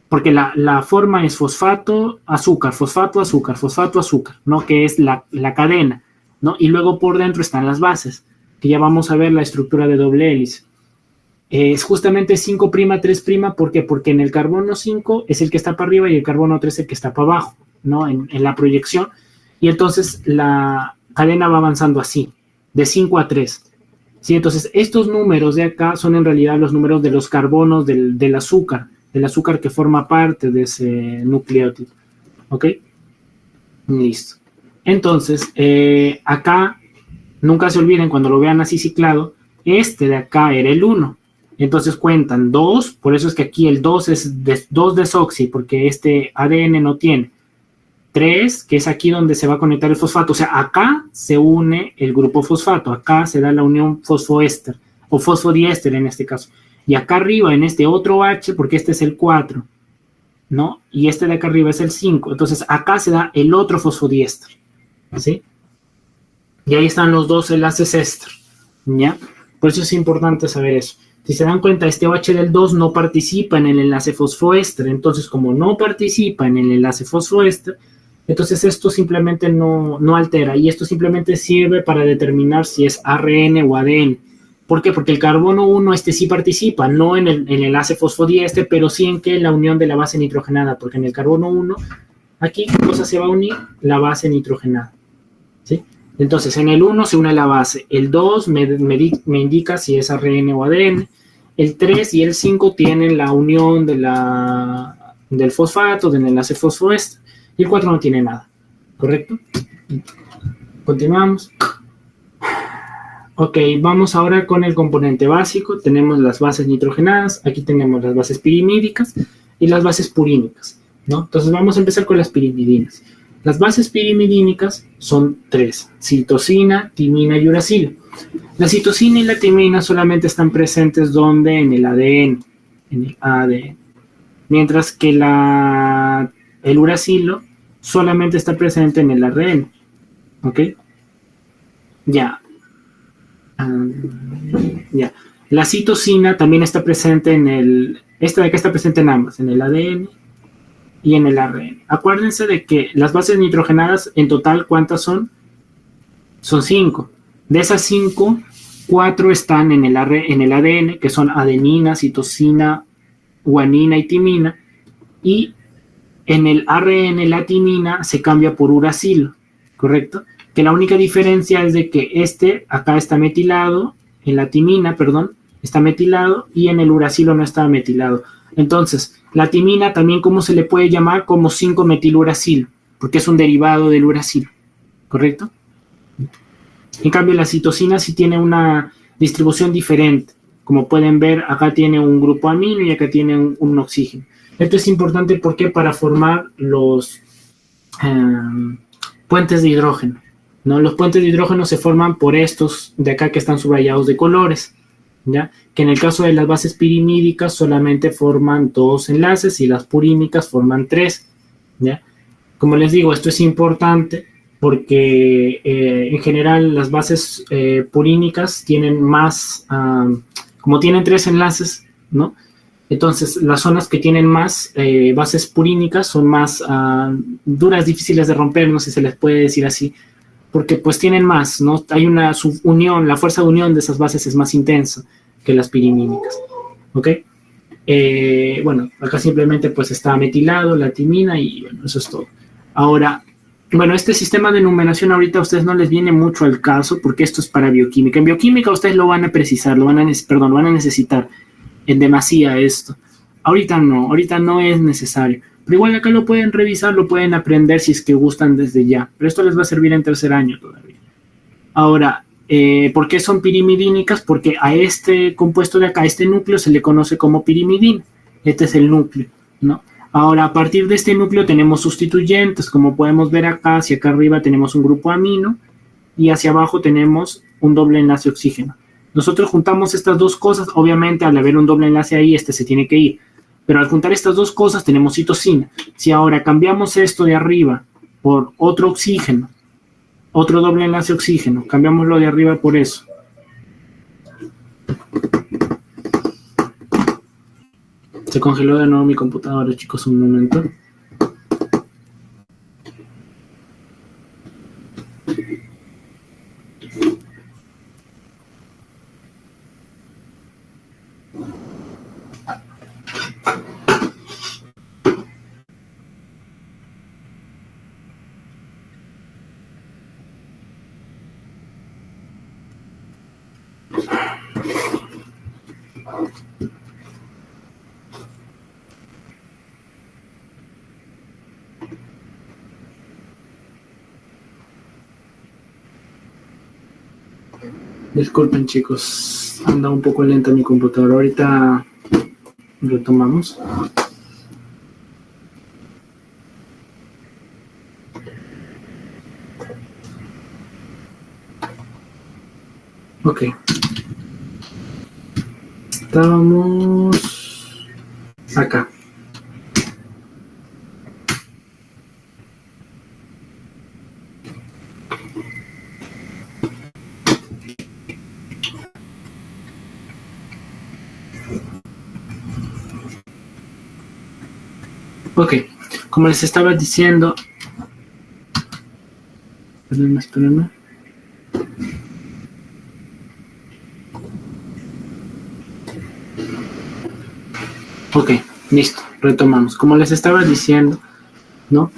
porque la forma es fosfato, azúcar, fosfato, azúcar, fosfato, azúcar, ¿no? Que es la cadena, ¿no? Y luego por dentro están las bases, que ya vamos a ver la estructura de doble hélice. Es justamente 5', 3', ¿por qué? Porque en el carbono 5 es el que está para arriba y el carbono 3 es el que está para abajo, ¿no? En la proyección, y entonces la cadena va avanzando así, de 5 a 3. ¿Sí? Entonces, estos números de acá son en realidad los números de los carbonos del azúcar que forma parte de ese nucleótido. ¿Ok? Listo. Entonces, acá, nunca se olviden, cuando lo vean así ciclado, este de acá era el 1. Entonces cuentan 2, por eso es que aquí el 2 es 2-desoxi, porque este ADN no tiene. 3, que es aquí donde se va a conectar el fosfato. O sea, acá se une el grupo fosfato, acá se da la unión fosfoéster, o fosfodiéster en este caso. Y acá arriba, en este otro H, porque este es el 4, ¿no? Y este de acá arriba es el 5. Entonces, acá se da el otro fosfodiéster, ¿sí? Y ahí están los dos enlaces éster, ¿ya? Por eso es importante saber eso. Si se dan cuenta, este OH del 2 no participa en el enlace fosfoéster, entonces como no participa en el enlace fosfoéster, entonces esto simplemente no altera, y esto simplemente sirve para determinar si es ARN o ADN. ¿Por qué? Porque el carbono 1 sí participa, no en el enlace fosfodiéster, pero sí en que la unión de la base nitrogenada, porque en el carbono 1, aquí, ¿qué cosa se va a unir? La base nitrogenada, ¿sí? Entonces, en el 1 se une la base, el 2 me indica si es ARN o ADN, el 3 y el 5 tienen la unión del fosfato, del enlace fosfoéster, y el 4 no tiene nada, ¿correcto? Continuamos. Ok, vamos ahora con el componente básico. Tenemos las bases nitrogenadas, aquí tenemos las bases pirimídicas y las bases purínicas, ¿no? Entonces vamos a empezar con las pirimidinas. Las bases pirimidínicas son 3, citosina, timina y uracilo. La citosina y la timina solamente están presentes donde en el ADN, mientras que el uracilo solamente está presente en el ARN, ¿ok? Ya. Ya. La citosina también está presente esta de acá está presente en ambas, en el ADN y en el ARN. Acuérdense de que las bases nitrogenadas en total, ¿cuántas son? Son 5. De esas 5, 4 están en el ADN, que son adenina, citosina, guanina y timina, y en el ARN la timina se cambia por uracilo, ¿correcto? Que la única diferencia es de que acá está metilado, en la timina, perdón, está metilado, y en el uracilo no está metilado. Entonces, la timina también, ¿cómo se le puede llamar? Como 5-metiluracilo, porque es un derivado del uracilo, ¿correcto? En cambio, la citosina sí tiene una distribución diferente. Como pueden ver, acá tiene un grupo amino y acá tiene un oxígeno. Esto es importante porque para formar los puentes de hidrógeno, ¿no? Los puentes de hidrógeno se forman por estos de acá que están subrayados de colores, ¿ya? Que en el caso de las bases pirimídicas solamente forman 2 enlaces y las purínicas forman 3, ¿ya? Como les digo, esto es importante porque en general las bases purínicas tienen más, como tienen 3 enlaces, ¿no? Entonces, las zonas que tienen más bases purínicas son más duras, difíciles de romper, no sé si se les puede decir así, porque pues tienen más, ¿no? Hay una subunión, la fuerza de unión de esas bases es más intensa que las pirimídicas, ¿ok? Bueno, acá simplemente pues está metilado, la timina y bueno, eso es todo. Ahora, bueno, este sistema de numeración ahorita a ustedes no les viene mucho al caso porque esto es para bioquímica. En bioquímica ustedes lo van a precisar, lo van a necesitar en demasía esto. Ahorita no es necesario. Pero igual acá lo pueden revisar, lo pueden aprender si es que gustan desde ya. Pero esto les va a servir en tercer año todavía. Ahora, ¿por qué son pirimidínicas? Porque a este compuesto de acá, a este núcleo se le conoce como pirimidina. Este es el núcleo, ¿no? Ahora, a partir de este núcleo tenemos sustituyentes, como podemos ver acá, hacia acá arriba tenemos un grupo amino y hacia abajo tenemos un doble enlace oxígeno. Nosotros juntamos estas dos cosas, obviamente al haber un doble enlace ahí, este se tiene que ir. Pero al juntar estas dos cosas tenemos citosina. Si ahora cambiamos esto de arriba por otro oxígeno, otro doble enlace oxígeno, cambiamoslo de arriba por eso. Se congeló de nuevo mi computadora, chicos, un momento. Disculpen, chicos, anda un poco lenta mi computadora. Ahorita retomamos. Ok. Estábamos acá. Ok, como les estaba diciendo, espérenme. Ok, listo, retomamos. Como les estaba diciendo, ¿no?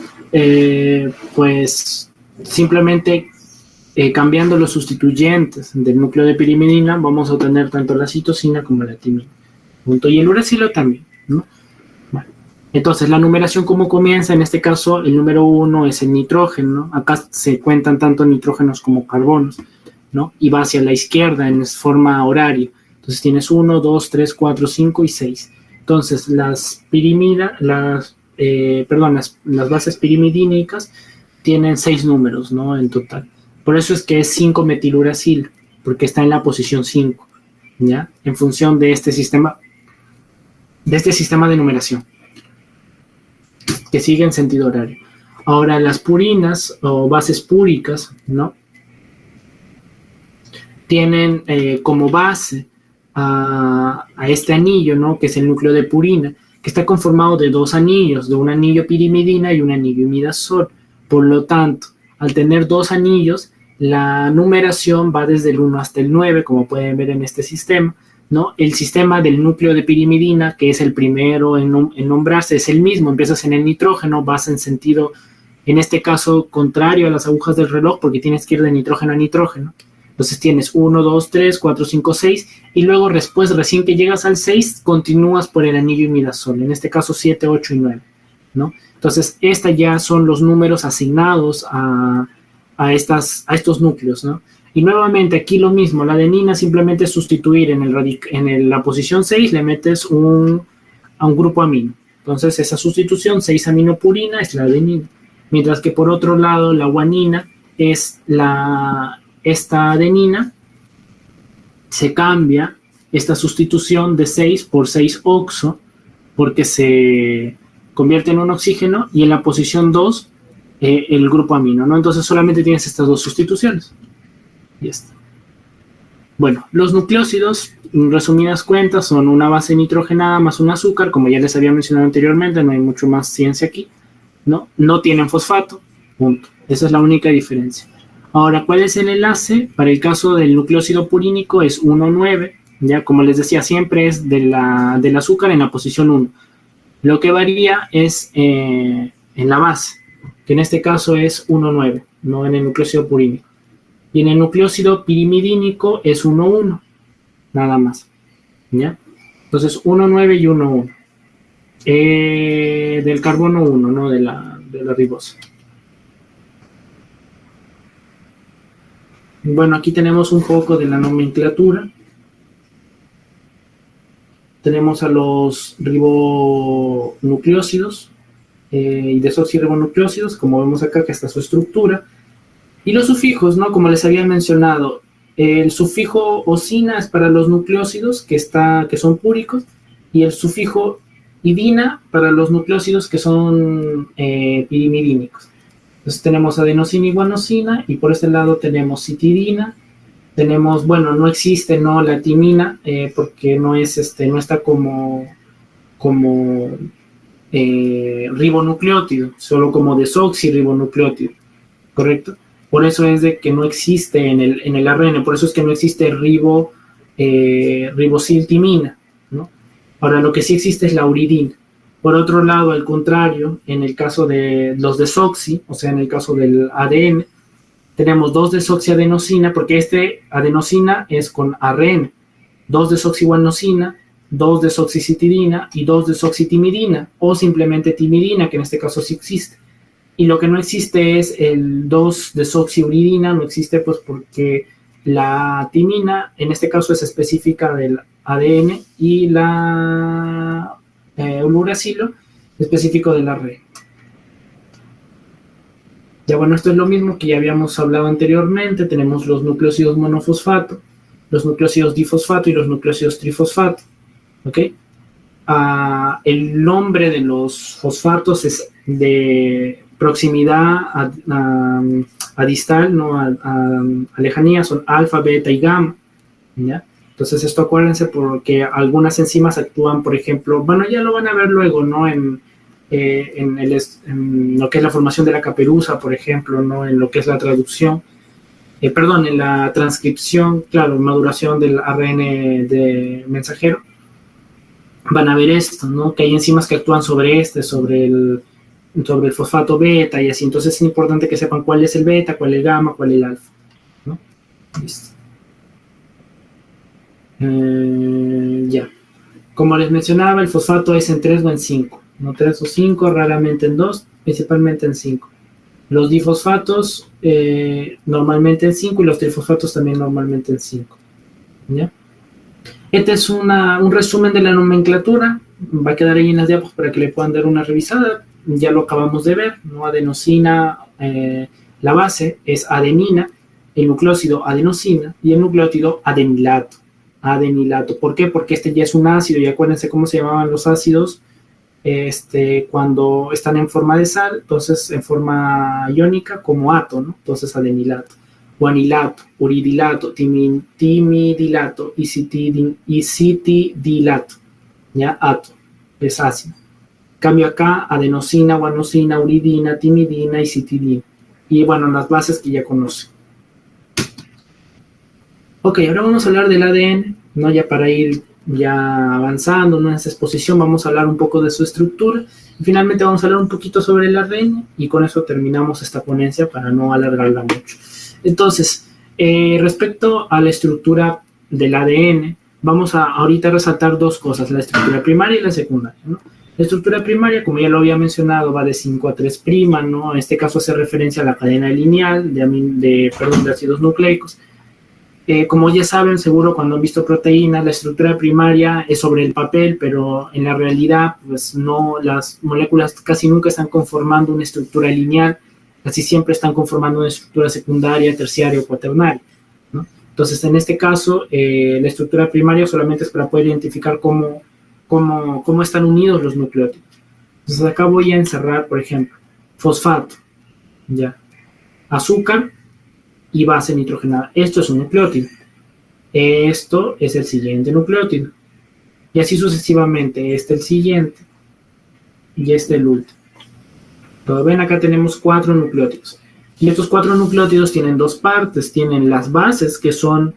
Pues simplemente cambiando los sustituyentes del núcleo de pirimidina, vamos a obtener tanto la citosina como la timina. Y el uracilo también, ¿no? Bueno, entonces, la numeración, ¿cómo comienza? En este caso, el número 1 es el nitrógeno, ¿no? Acá se cuentan tanto nitrógenos como carbonos, ¿no? Y va hacia la izquierda en forma horaria. Entonces, tienes 1, 2, 3, 4, 5 y 6. Entonces, las bases pirimidínicas tienen 6 números, ¿no? En total. Por eso es que es 5-metiluracil, porque está en la posición 5, ¿ya? En función de este sistema de numeración, que sigue en sentido horario. Ahora, las purinas o bases púricas, ¿no? Tienen como base a este anillo, ¿no? Que es el núcleo de purina, que está conformado de 2 anillos, de un anillo pirimidina y un anillo imidazol. Por lo tanto, al tener 2 anillos, la numeración va desde el 1 hasta el 9, como pueden ver en este sistema, ¿no? El sistema del núcleo de pirimidina, que es el primero en nombrarse, es el mismo. Empiezas en el nitrógeno, vas en sentido, en este caso, contrario a las agujas del reloj, porque tienes que ir de nitrógeno a nitrógeno. Entonces tienes 1, 2, 3, 4, 5, 6, y luego después, recién que llegas al 6, continúas por el anillo imidazol, en este caso 7, 8 y 9, ¿no? Entonces, estos ya son los números asignados a estos núcleos, ¿no? Y nuevamente aquí lo mismo, la adenina simplemente es sustituir en la posición 6, le metes a un grupo amino. Entonces, esa sustitución, 6-aminopurina, es la adenina. Mientras que por otro lado, la guanina es esta adenina, se cambia esta sustitución de 6 por 6-oxo, porque se convierte en un oxígeno, y en la posición 2, el grupo amino, ¿no? Entonces solamente tienes estas 2 sustituciones. Y ya está. Bueno, los nucleósidos, en resumidas cuentas, son una base nitrogenada más un azúcar, como ya les había mencionado anteriormente, no hay mucho más ciencia aquí, ¿no? No tienen fosfato, punto. Esa es la única diferencia. Ahora, ¿cuál es el enlace? Para el caso del nucleósido purínico es 1,9, ya como les decía, siempre es del azúcar en la posición 1. Lo que varía es en la base, que en este caso es 1,9, no en el nucleósido purínico. Y en el nucleósido pirimidínico es 1,1, nada más, ¿ya? Entonces 1,9 y 1,1. Del carbono 1, no de la ribosa. Bueno, aquí tenemos un poco de la nomenclatura. Tenemos a los ribonucleósidos y desoxirribonucleósidos, como vemos acá, que está su estructura. Y los sufijos, ¿no? Como les había mencionado, el sufijo osina es para los nucleósidos que son púricos, y el sufijo idina para los nucleósidos que son pirimidínicos. Entonces tenemos adenosina y guanosina, y por este lado tenemos citidina. Tenemos, bueno, no existe, ¿no?, la timina, porque no está como ribonucleótido, solo como desoxirribonucleótido, ¿correcto? Por eso es de que no existe en el ARN, por eso es que no existe ribosiltimina, ¿no? Ahora, lo que sí existe es la uridina. Por otro lado, al contrario, en el caso de los desoxi, o sea, en el caso del ADN, tenemos 2-desoxiadenosina, porque adenosina es con ARN, 2-desoxiguanosina, 2-desoxicitidina y 2-desoxitimidina, o simplemente timidina, que en este caso sí existe. Y lo que no existe es el 2-desoxiuridina, no existe pues porque la timina, en este caso, es específica del ADN, y la uracilo específico de la red. Ya bueno, esto es lo mismo que ya habíamos hablado anteriormente. Tenemos los nucleósidos monofosfato, los nucleósidos difosfato y los nucleósidos trifosfato. ¿Ok? El nombre de los fosfatos es de proximidad a distal, no a lejanía, son alfa, beta y gamma, ¿ya? Entonces esto acuérdense porque algunas enzimas actúan, por ejemplo, bueno, ya lo van a ver luego, ¿no? En lo que es la formación de la caperuza, por ejemplo, ¿no? En lo que es la traducción, en la transcripción, claro, maduración del ARN de mensajero, van a ver esto, ¿no? Que hay enzimas que actúan sobre el fosfato beta y así. Entonces es importante que sepan cuál es el beta, cuál es el gamma, cuál es el alfa, ¿no? Listo. Ya. Como les mencionaba, el fosfato es en 3 o en 5, no 3 o 5, raramente en 2, principalmente en 5. Los difosfatos normalmente en 5 y los trifosfatos también normalmente en 5. ¿Ya? Este es un resumen de la nomenclatura, va a quedar ahí en las diapos para que le puedan dar una revisada, ya lo acabamos de ver, ¿no? Adenosina, la base es adenina, el nucleócido adenosina y el nucleótido adenilato. ¿Por qué? Porque este ya es un ácido y acuérdense cómo se llamaban los ácidos cuando están en forma de sal, entonces en forma iónica como ato, ¿no? Entonces adenilato, guanilato, uridilato, timidilato, isitidilato, ¿ya? Ato, es ácido. Cambio acá, adenosina, guanosina, uridina, timidina, isitidina. Y bueno, las bases que ya conocen. Ok, ahora vamos a hablar del ADN, ¿no? Ya para ir ya avanzando, ¿no? En esta exposición vamos a hablar un poco de su estructura y finalmente vamos a hablar un poquito sobre el ARN y con eso terminamos esta ponencia para no alargarla mucho. Entonces, respecto a la estructura del ADN, vamos a ahorita resaltar dos cosas, la estructura primaria y la secundaria, ¿no? La estructura primaria, como ya lo había mencionado, va de 5 a 3', ¿no? En este caso hace referencia a la cadena lineal de ácidos nucleicos. Como ya saben, seguro cuando han visto proteínas, la estructura primaria es sobre el papel, pero en la realidad, pues no, las moléculas casi nunca están conformando una estructura lineal, casi siempre están conformando una estructura secundaria, terciaria o cuaternaria, ¿no? Entonces, en este caso, la estructura primaria solamente es para poder identificar cómo están unidos los nucleótidos. Entonces, acá voy a encerrar, por ejemplo, fosfato, ya, azúcar y base nitrogenada. Esto es un nucleótido. Esto es el siguiente nucleótido. Y así sucesivamente. Este el siguiente. Y este el último. Como ven, acá tenemos 4 nucleótidos. Y estos 4 nucleótidos tienen dos partes. Tienen las bases, que son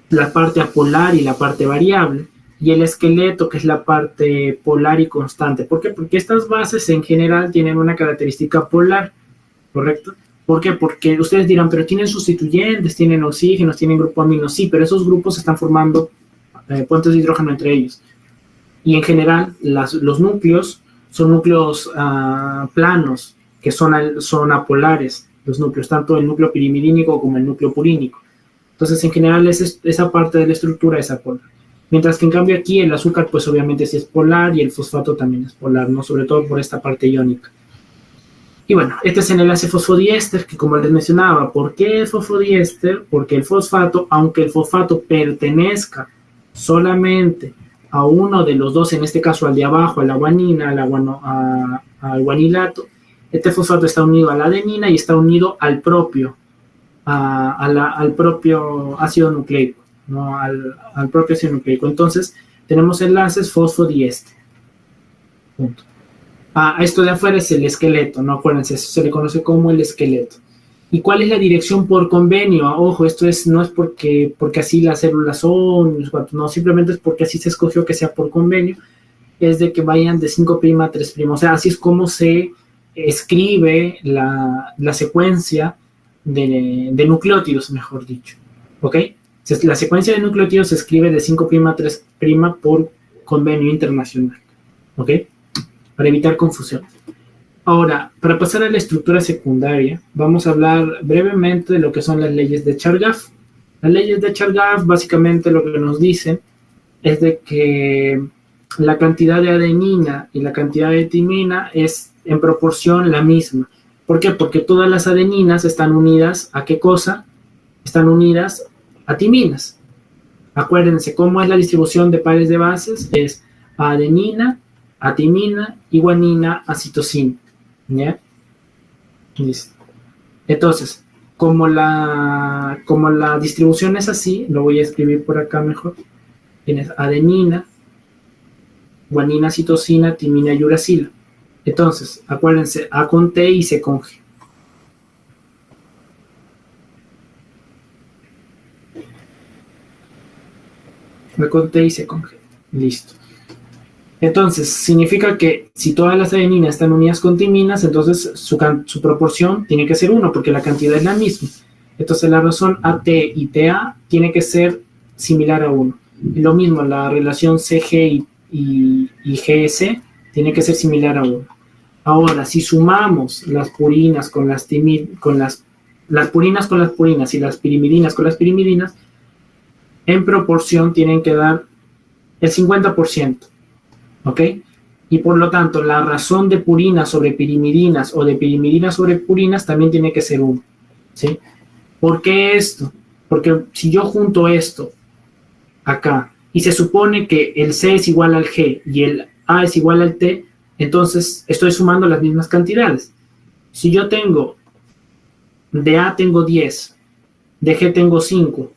la parte apolar y la parte variable. Y el esqueleto, que es la parte polar y constante. ¿Por qué? Porque estas bases en general tienen una característica polar. ¿Correcto? ¿Por qué? Porque ustedes dirán, pero tienen sustituyentes, tienen oxígenos, tienen grupo amino. Sí, pero esos grupos están formando puentes de hidrógeno entre ellos. Y en general, los núcleos son núcleos planos, que son apolares, los núcleos, tanto el núcleo pirimidínico como el núcleo purínico. Entonces, en general, esa parte de la estructura es apolar. Mientras que en cambio aquí el azúcar, pues obviamente sí es polar y el fosfato también es polar, ¿no? Sobre todo por esta parte iónica. Y bueno, este es el enlace fosfodiéster, que como les mencionaba, ¿por qué es fosfodiéster? Porque el fosfato, aunque el fosfato pertenezca solamente a uno de los dos, en este caso al de abajo, a la guanina, al guanilato, este fosfato está unido a la adenina y está unido al propio ácido nucleico, ¿no? al propio ácido nucleico. Entonces, tenemos enlaces fosfodiéster. Punto. Esto de afuera es el esqueleto, ¿no? Acuérdense, eso se le conoce como el esqueleto. ¿Y cuál es la dirección por convenio? Ojo, esto no es porque así las células son, no, simplemente es porque así se escogió que sea por convenio, es de que vayan de 5' a 3', o sea, así es como se escribe la secuencia de nucleótidos, mejor dicho, ¿ok? La secuencia de nucleótidos se escribe de 5' a 3' por convenio internacional, ¿ok? Para evitar confusión. Ahora, para pasar a la estructura secundaria, vamos a hablar brevemente de lo que son las leyes de Chargaff. Las leyes de Chargaff básicamente lo que nos dicen es de que la cantidad de adenina y la cantidad de timina es en proporción la misma. ¿Por qué? Porque todas las adeninas están unidas ¿a qué cosa? Están unidas a timinas. Acuérdense cómo es la distribución de pares de bases, es adenina, atimina y guanina a citosina, ¿ya? Listo. Entonces, como la distribución es así, lo voy a escribir por acá mejor. tienes adenina, guanina, citosina, timina y uracila. Entonces, acuérdense, A con T y C con G. A con T y C con G. Listo. Entonces, significa que si todas las adeninas están unidas con timinas, entonces su proporción tiene que ser 1, porque la cantidad es la misma. Entonces, la razón AT y TA tiene que ser similar a 1. Lo mismo, la relación CG y GS tiene que ser similar a 1. Ahora, si sumamos las purinas con las purinas con las purinas y las pirimidinas con las pirimidinas, en proporción tienen que dar el 50%. ¿Ok? Y por lo tanto, la razón de purinas sobre pirimidinas o de pirimidinas sobre purinas también tiene que ser 1. ¿Sí? ¿Por qué esto? Porque si yo junto esto acá y se supone que el C es igual al G y el A es igual al T, entonces estoy sumando las mismas cantidades. Si yo tengo de A tengo 10, de G tengo 5,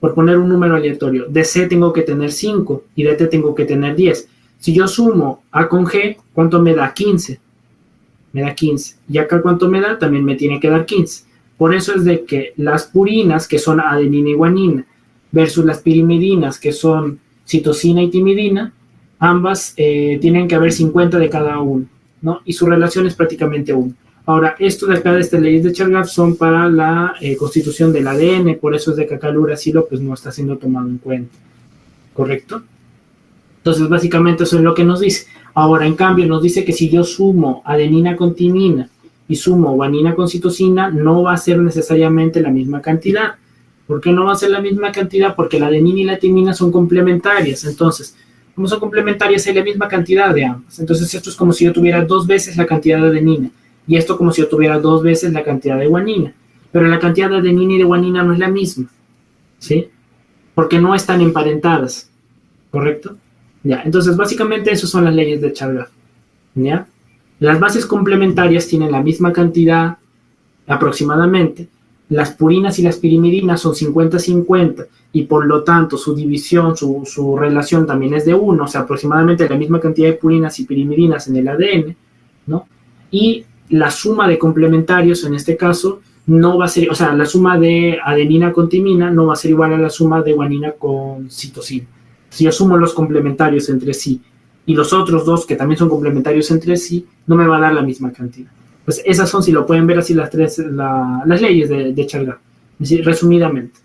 por poner un número aleatorio, de C tengo que tener 5 y de T tengo que tener 10. Si yo sumo A con G, ¿cuánto me da? 15. Me da 15. Y acá, ¿cuánto me da? También me tiene que dar 15. Por eso es de que las purinas, que son adenina y guanina, versus las pirimidinas, que son citosina y timidina, ambas tienen que haber 50 de cada uno, ¿no? Y su relación es prácticamente 1. Ahora, esto de acá, de estas leyes de Chargaff, son para la constitución del ADN, por eso es de que acá el uracilo pues, no está siendo tomado en cuenta. ¿Correcto? Entonces, básicamente eso es lo que nos dice. Ahora, en cambio, nos dice que si yo sumo adenina con timina y sumo guanina con citosina, no va a ser necesariamente la misma cantidad. ¿Por qué no va a ser la misma cantidad? Porque la adenina y la timina son complementarias. Entonces, como son complementarias, hay la misma cantidad de ambas. Entonces, esto es como si yo tuviera 2 veces la cantidad de adenina. Y esto como si yo tuviera 2 veces la cantidad de guanina. Pero la cantidad de adenina y de guanina no es la misma. ¿Sí? Porque no están emparentadas. ¿Correcto? Ya, entonces básicamente esas son las leyes de Chargaff. ¿Ya? Las bases complementarias tienen la misma cantidad aproximadamente. Las purinas y las pirimidinas son 50-50 y por lo tanto su división, su relación también es de 1, o sea, aproximadamente la misma cantidad de purinas y pirimidinas en el ADN, ¿no? Y la suma de complementarios en este caso no va a ser, o sea, la suma de adenina con timina no va a ser igual a la suma de guanina con citosina. Si yo sumo los complementarios entre sí y los otros dos que también son complementarios entre sí, no me va a dar la misma cantidad. Pues esas son, si lo pueden ver así, las leyes de Chargaff, resumidamente.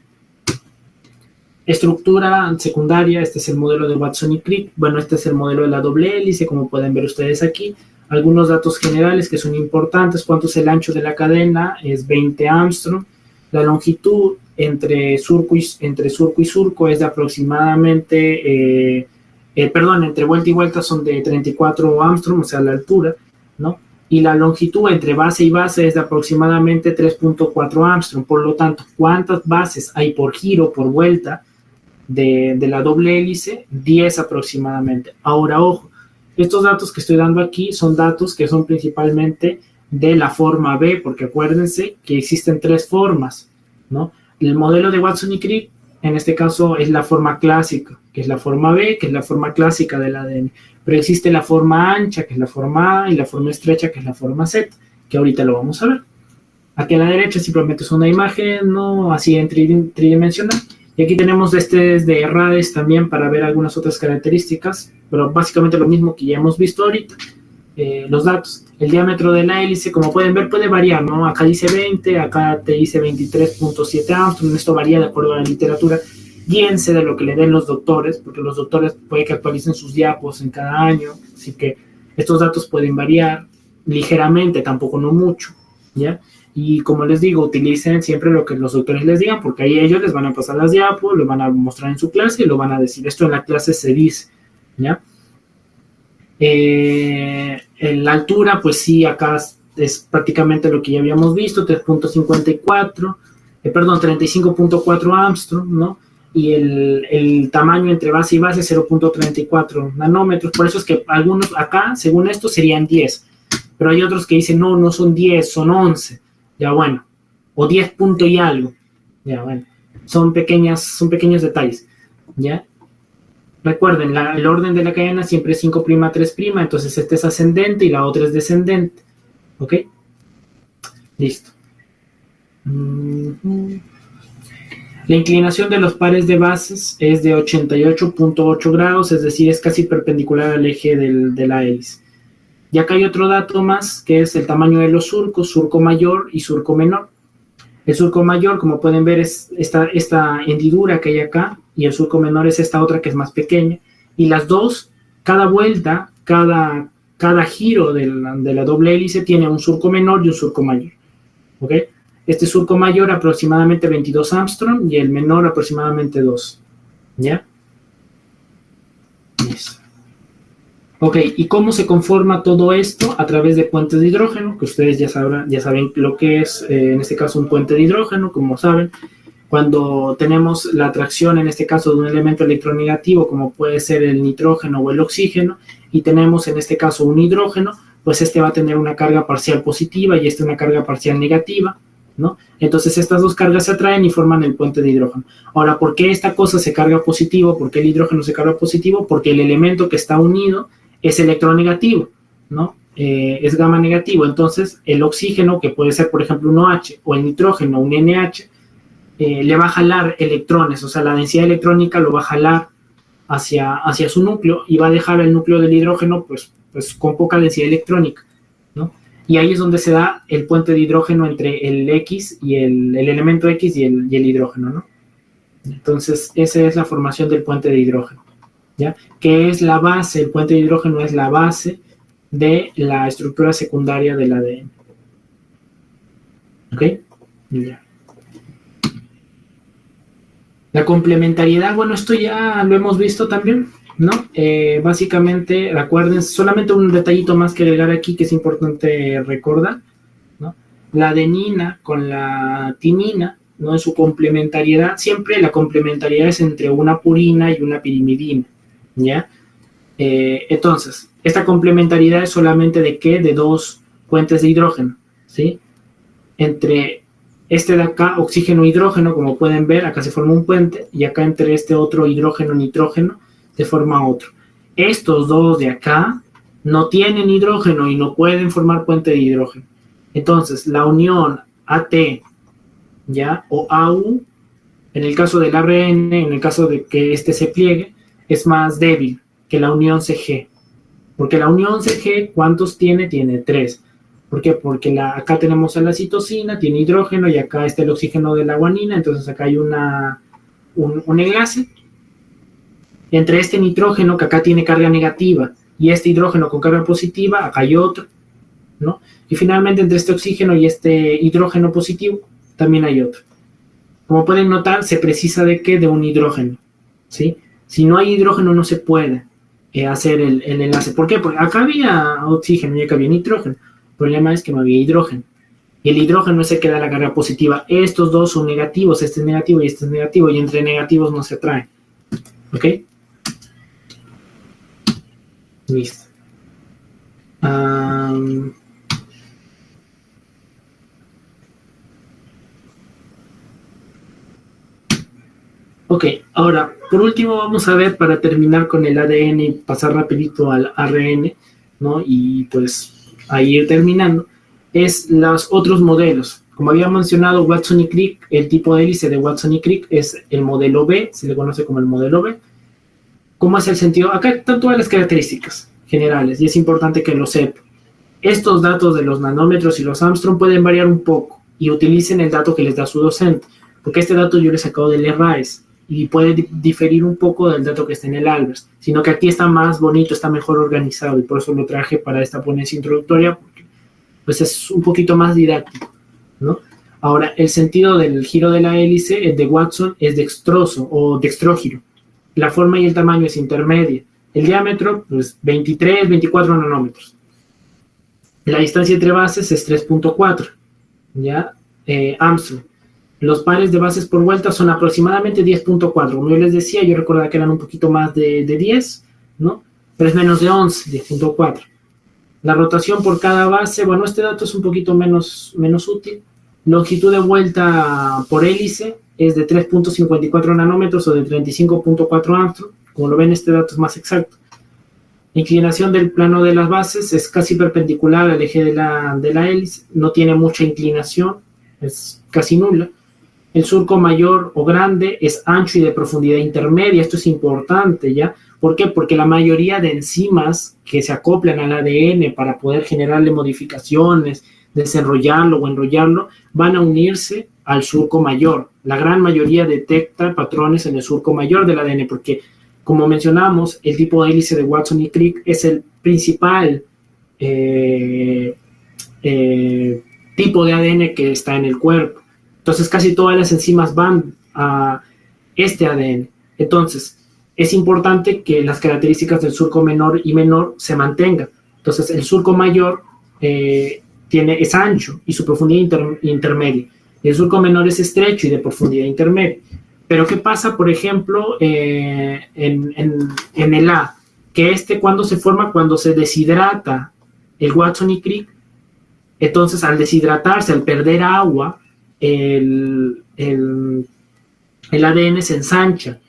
Estructura secundaria, este es el modelo de Watson y Crick. Bueno, este es el modelo de la doble hélice, como pueden ver ustedes aquí. Algunos datos generales que son importantes. ¿Cuánto es el ancho de la cadena? Es 20 Armstrong. La longitud entre surco y surco es de aproximadamente, entre vuelta y vuelta son de 34 Armstrong, o sea, la altura, ¿no? Y la longitud entre base y base es de aproximadamente 3.4 Armstrong. Por lo tanto, ¿cuántas bases hay por giro, por vuelta de la doble hélice? 10 aproximadamente. Ahora, ojo, estos datos que estoy dando aquí son datos que son principalmente de la forma B, porque acuérdense que existen 3 formas, ¿no? El modelo de Watson y Crick, en este caso, es la forma clásica, que es la forma B, que es la forma clásica del ADN. Pero existe la forma ancha, que es la forma A, y la forma estrecha, que es la forma Z, que ahorita lo vamos a ver. Aquí a la derecha simplemente es una imagen, ¿no? Así en tridimensional. Y aquí tenemos de RADES también para ver algunas otras características, pero básicamente lo mismo que ya hemos visto ahorita. Los datos. El diámetro de la hélice, como pueden ver, puede variar, ¿no? Acá dice 20, acá te dice 23.7 Armstrong, esto varía de acuerdo a la literatura. Guíense de lo que le den los doctores, porque los doctores puede que actualicen sus diapos en cada año, así que estos datos pueden variar ligeramente, tampoco no mucho, ¿ya? Y como les digo, utilicen siempre lo que los doctores les digan, porque ahí ellos les van a pasar las diapos, lo van a mostrar en su clase y lo van a decir. Esto en la clase se dice, ¿ya? En la altura, pues sí, acá es prácticamente lo que ya habíamos visto, 35.4 Armstrong, ¿no? Y el tamaño entre base y base 0.34 nanómetros. Por eso es que algunos acá, según esto, serían 10. Pero hay otros que dicen, no son 10, son 11. Ya bueno. O 10 punto y algo. Ya bueno. Son pequeños detalles. ¿Ya? Recuerden, el orden de la cadena siempre es 5', 3', entonces este es ascendente y la otra es descendente. ¿Ok? Listo. La inclinación de los pares de bases es de 88.8 grados, es decir, es casi perpendicular al eje de la hélice. Y acá hay otro dato más, que es el tamaño de los surcos, surco mayor y surco menor. El surco mayor, como pueden ver, es esta hendidura que hay acá, y el surco menor es esta otra que es más pequeña. Y las dos, cada vuelta, cada giro de la doble hélice tiene un surco menor y un surco mayor. ¿Ok? Este surco mayor aproximadamente 22 Armstrong y el menor aproximadamente 2. ¿Ya? Yes. Ok, ¿y cómo se conforma todo esto? A través de puentes de hidrógeno, que ustedes ya saben lo que es, en este caso, un puente de hidrógeno, como saben. Cuando tenemos la atracción, en este caso, de un elemento electronegativo, como puede ser el nitrógeno o el oxígeno, y tenemos, en este caso, un hidrógeno, pues este va a tener una carga parcial positiva y este una carga parcial negativa, ¿no? Entonces, estas dos cargas se atraen y forman el puente de hidrógeno. Ahora, ¿por qué esta cosa se carga positivo? ¿Por qué el hidrógeno se carga positivo? Porque el elemento que está unido es electronegativo, ¿no? Es gamma negativo. Entonces, el oxígeno, que puede ser, por ejemplo, un OH, o el nitrógeno, un NH, le va a jalar electrones, o sea, la densidad electrónica lo va a jalar hacia su núcleo y va a dejar el núcleo del hidrógeno, pues con poca densidad electrónica, ¿no? Y ahí es donde se da el puente de hidrógeno entre el X y el elemento X y el hidrógeno, ¿no? Entonces, esa es la formación del puente de hidrógeno. ¿Ya? Que es la base, el puente de hidrógeno es la base de la estructura secundaria del ADN. ¿Ok? Ya. La complementariedad, bueno, esto ya lo hemos visto también, ¿no? Básicamente, recuerden, solamente un detallito más que agregar aquí que es importante recordar, ¿no? La adenina con la timina, ¿no? En su complementariedad, siempre la complementariedad es entre una purina y una pirimidina. ¿Ya? Entonces, esta complementariedad es solamente de ¿qué? De dos puentes de hidrógeno, ¿sí? Entre este de acá, oxígeno-hidrógeno, como pueden ver, acá se forma un puente, y acá entre este otro hidrógeno-nitrógeno se forma otro. Estos dos de acá no tienen hidrógeno y no pueden formar puente de hidrógeno. Entonces, la unión AT, ¿ya? O AU, en el caso del ARN, en el caso de que este se pliegue, es más débil que la unión CG. Porque la unión CG, ¿cuántos tiene? Tiene 3. ¿Por qué? Porque acá tenemos a la citosina, tiene hidrógeno, y acá está el oxígeno de la guanina, entonces acá hay un enlace entre este nitrógeno, que acá tiene carga negativa, y este hidrógeno con carga positiva, acá hay otro, ¿no? Y finalmente entre este oxígeno y este hidrógeno positivo, también hay otro. Como pueden notar, se precisa de ¿qué? De un hidrógeno, ¿sí? Si no hay hidrógeno no se puede hacer el enlace. ¿Por qué? Porque acá había oxígeno y acá había nitrógeno. El problema es que no había hidrógeno. Y el hidrógeno es el que da la carga positiva. Estos dos son negativos, este es negativo y este es negativo, y entre negativos no se atraen. ¿Ok? Listo. Ok, ahora, por último vamos a ver, para terminar con el ADN y pasar rapidito al ARN, ¿no? Y pues a ir terminando, es los otros modelos. Como había mencionado Watson y Crick, el tipo de hélice de Watson y Crick es el modelo B, se le conoce como el modelo B. ¿Cómo es el sentido? Acá están todas las características generales y es importante que lo sepan. Estos datos de los nanómetros y los Armstrong pueden variar un poco y utilicen el dato que les da su docente, porque este dato yo le he sacado del RAES y puede diferir un poco del dato que está en el Albers, sino que aquí está más bonito, está mejor organizado, y por eso lo traje para esta ponencia introductoria, porque pues es un poquito más didáctico, ¿no? Ahora, el sentido del giro de la hélice, el de Watson, es dextroso o dextrógiro. La forma y el tamaño es intermedia. El diámetro, pues 23, 24 nanómetros. La distancia entre bases es 3.4, ¿ya? Armstrong. Los pares de bases por vuelta son aproximadamente 10.4. Como yo les decía, yo recordaba que eran un poquito más de 10, ¿no? Pero es menos de 11, 10.4. La rotación por cada base, bueno, este dato es un poquito menos útil. Longitud de vuelta por hélice es de 3.54 nanómetros o de 35.4 Armstrong. Como lo ven, este dato es más exacto. La inclinación del plano de las bases es casi perpendicular al eje de la hélice, no tiene mucha inclinación, es casi nula. El surco mayor o grande es ancho y de profundidad intermedia. Esto es importante, ¿ya? ¿Por qué? Porque la mayoría de enzimas que se acoplan al ADN para poder generarle modificaciones, desenrollarlo o enrollarlo, van a unirse al surco mayor. La gran mayoría detecta patrones en el surco mayor del ADN, porque, como mencionamos, el tipo de hélice de Watson y Crick es el principal tipo de ADN que está en el cuerpo. Entonces, casi todas las enzimas van a este ADN. Entonces, es importante que las características del surco menor y menor se mantengan. Entonces, el surco mayor es ancho y su profundidad intermedia. Y el surco menor es estrecho y de profundidad intermedia. Pero, ¿qué pasa, por ejemplo, en el A? Que cuando se forma, cuando se deshidrata el Watson y Crick, entonces al deshidratarse, al perder agua, el ADN se ensancha,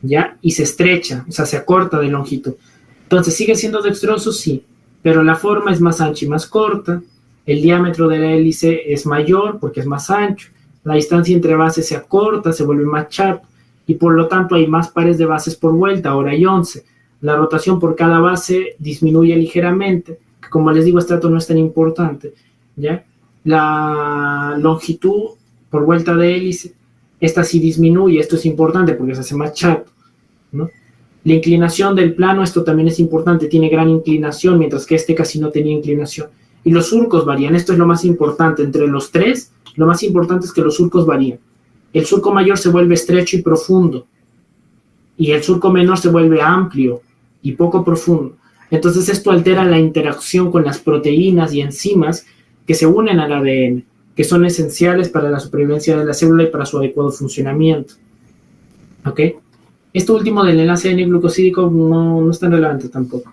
¿ya? Y se estrecha, o sea, se acorta de longitud. Entonces, ¿sigue siendo dextroso? Sí, pero la forma es más ancha y más corta, el diámetro de la hélice es mayor porque es más ancho, la distancia entre bases se acorta, se vuelve más chato, y por lo tanto hay más pares de bases por vuelta, ahora hay 11. La rotación por cada base disminuye ligeramente, que como les digo, este dato no es tan importante, ¿ya? La longitud por vuelta de hélice, esta sí disminuye, esto es importante porque se hace más chato, ¿no? La inclinación del plano, esto también es importante, tiene gran inclinación, mientras que casi no tenía inclinación. Y los surcos varían, esto es lo más importante. Entre los tres, lo más importante es que los surcos varían. El surco mayor se vuelve estrecho y profundo, y el surco menor se vuelve amplio y poco profundo. Entonces esto altera la interacción con las proteínas y enzimas que se unen al ADN, que son esenciales para la supervivencia de la célula y para su adecuado funcionamiento. ¿Ok? Esto último del enlace N-glucosídico no es tan relevante tampoco.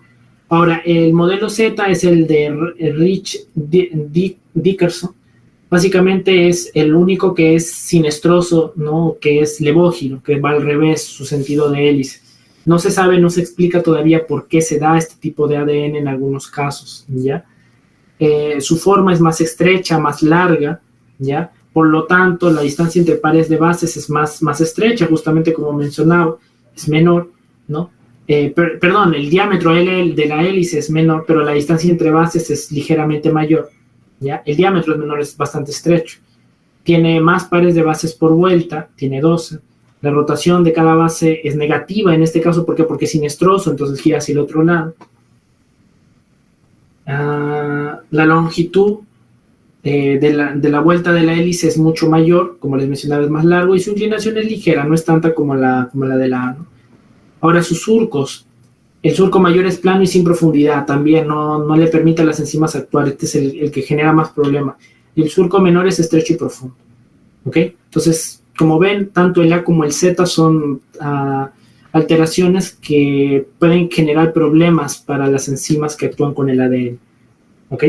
Ahora, el modelo Z es el de Rich Dickerson. Básicamente es el único que es sinestroso, ¿no? Que es levógiro, que va al revés, su sentido de hélice. No se sabe, no se explica todavía por qué se da este tipo de ADN en algunos casos, ¿ya? Su forma es más estrecha, más larga, ¿ya? Por lo tanto, la distancia entre pares de bases es más estrecha, justamente como mencionaba, es menor, ¿no? Perdón, el diámetro de la hélice es menor, pero la distancia entre bases es ligeramente mayor, ¿ya? El diámetro es menor, es bastante estrecho. Tiene más pares de bases por vuelta, tiene 12. La rotación de cada base es negativa en este caso, ¿por qué? Porque es sinestroso, entonces gira hacia el otro lado. La longitud de la vuelta de la hélice es mucho mayor, como les mencionaba, es más largo, y su inclinación es ligera, no es tanta como la de la A, ¿no? Ahora, sus surcos. El surco mayor es plano y sin profundidad, también no le permite a las enzimas actuar, este es el que genera más problemas. Y el surco menor es estrecho y profundo. ¿Ok? Entonces, como ven, tanto el A como el Z son alteraciones que pueden generar problemas para las enzimas que actúan con el ADN. ¿Ok?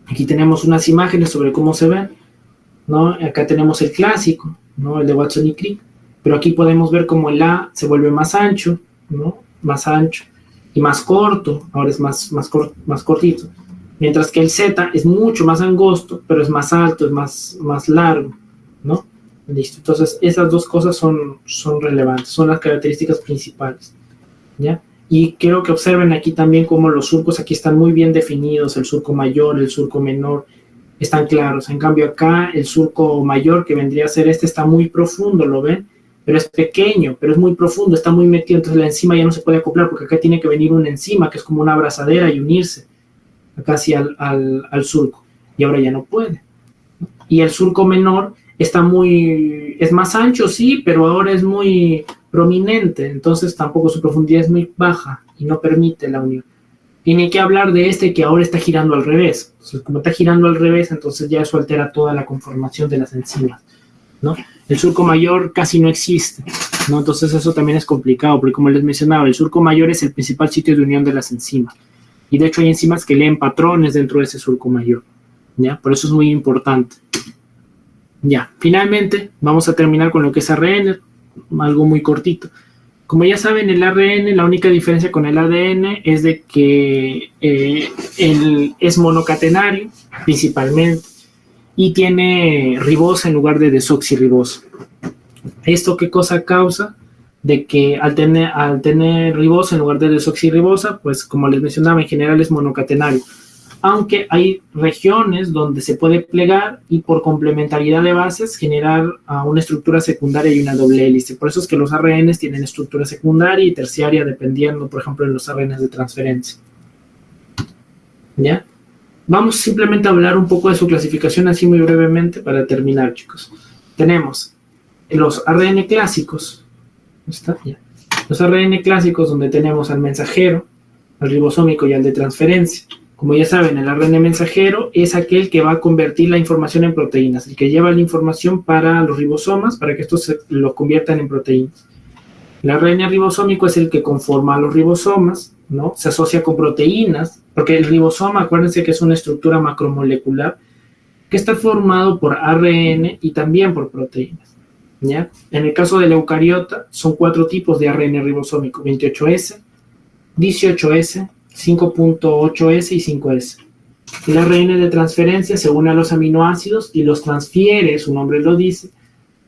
Aquí tenemos unas imágenes sobre cómo se ven, ¿no? Acá tenemos el clásico, ¿no? El de Watson y Crick, pero aquí podemos ver cómo el A se vuelve más ancho, ¿no? Más ancho y más corto, ahora es más cortito, mientras que el Z es mucho más angosto, pero es más alto, es más largo, ¿no? Listo, entonces esas dos cosas son relevantes, son las características principales, ¿ya? Y quiero que observen aquí también cómo los surcos aquí están muy bien definidos, el surco mayor, el surco menor, están claros. En cambio acá el surco mayor, que vendría a ser está muy profundo, ¿lo ven? Pero es pequeño, pero es muy profundo, está muy metido, entonces la enzima ya no se puede acoplar, porque acá tiene que venir una enzima que es como una abrazadera y unirse acá hacia al surco, y ahora ya no puede. Y el surco menor es más ancho, sí, pero ahora es muy prominente, entonces tampoco su profundidad es muy baja y no permite la unión. Tiene que hablar de que ahora está girando al revés. Entonces, como está girando al revés, entonces ya eso altera toda la conformación de las enzimas, ¿no? El surco mayor casi no existe, ¿no? Entonces eso también es complicado, porque como les mencionaba, el surco mayor es el principal sitio de unión de las enzimas. Y de hecho hay enzimas que leen patrones dentro de ese surco mayor, ¿ya? Por eso es muy importante. Ya, finalmente vamos a terminar con lo que es ARN, algo muy cortito. Como ya saben, el ARN, la única diferencia con el ADN es de que es monocatenario principalmente y tiene ribosa en lugar de desoxirribosa. ¿Esto qué cosa causa? De que al tener ribosa en lugar de desoxirribosa, pues como les mencionaba, en general es monocatenario. Aunque hay regiones donde se puede plegar y por complementariedad de bases generar una estructura secundaria y una doble hélice. Por eso es que los ARNs tienen estructura secundaria y terciaria dependiendo, por ejemplo, de los ARNs de transferencia. ¿Ya? Vamos simplemente a hablar un poco de su clasificación así muy brevemente para terminar, chicos. Tenemos los ARN clásicos. ¿Está? Ya. Los ARN clásicos donde tenemos al mensajero, al ribosómico y al de transferencia. Como ya saben, el ARN mensajero es aquel que va a convertir la información en proteínas, el que lleva la información para los ribosomas, para que estos lo conviertan en proteínas. El ARN ribosómico es el que conforma a los ribosomas, ¿no? Se asocia con proteínas, porque el ribosoma, acuérdense que es una estructura macromolecular que está formado por ARN y también por proteínas, ¿ya? En el caso del eucariota, son 4 tipos de ARN ribosómico: 28S, 18S, 5.8S y 5S. El ARN de transferencia se une a los aminoácidos y los transfiere, su nombre lo dice,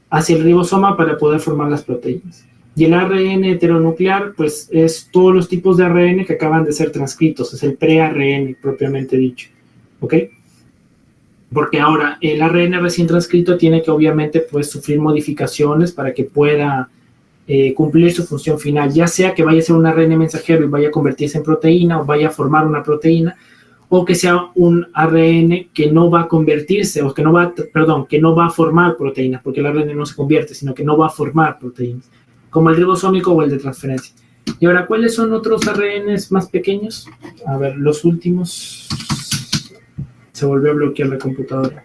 hacia el ribosoma para poder formar las proteínas. Y el ARN heteronuclear, pues es todos los tipos de ARN que acaban de ser transcritos, es el pre-ARN propiamente dicho, ¿ok? Porque ahora el ARN recién transcrito tiene que obviamente pues sufrir modificaciones para que pueda cumplir su función final, ya sea que vaya a ser un ARN mensajero y vaya a convertirse en proteína o vaya a formar una proteína, o que sea un ARN que no va a convertirse, o que no va a formar proteínas, porque el ARN no se convierte, sino que no va a formar proteínas, como el ribosómico o el de transferencia. Y ahora, ¿cuáles son otros ARNs más pequeños? A ver, los últimos. Se volvió a bloquear la computadora.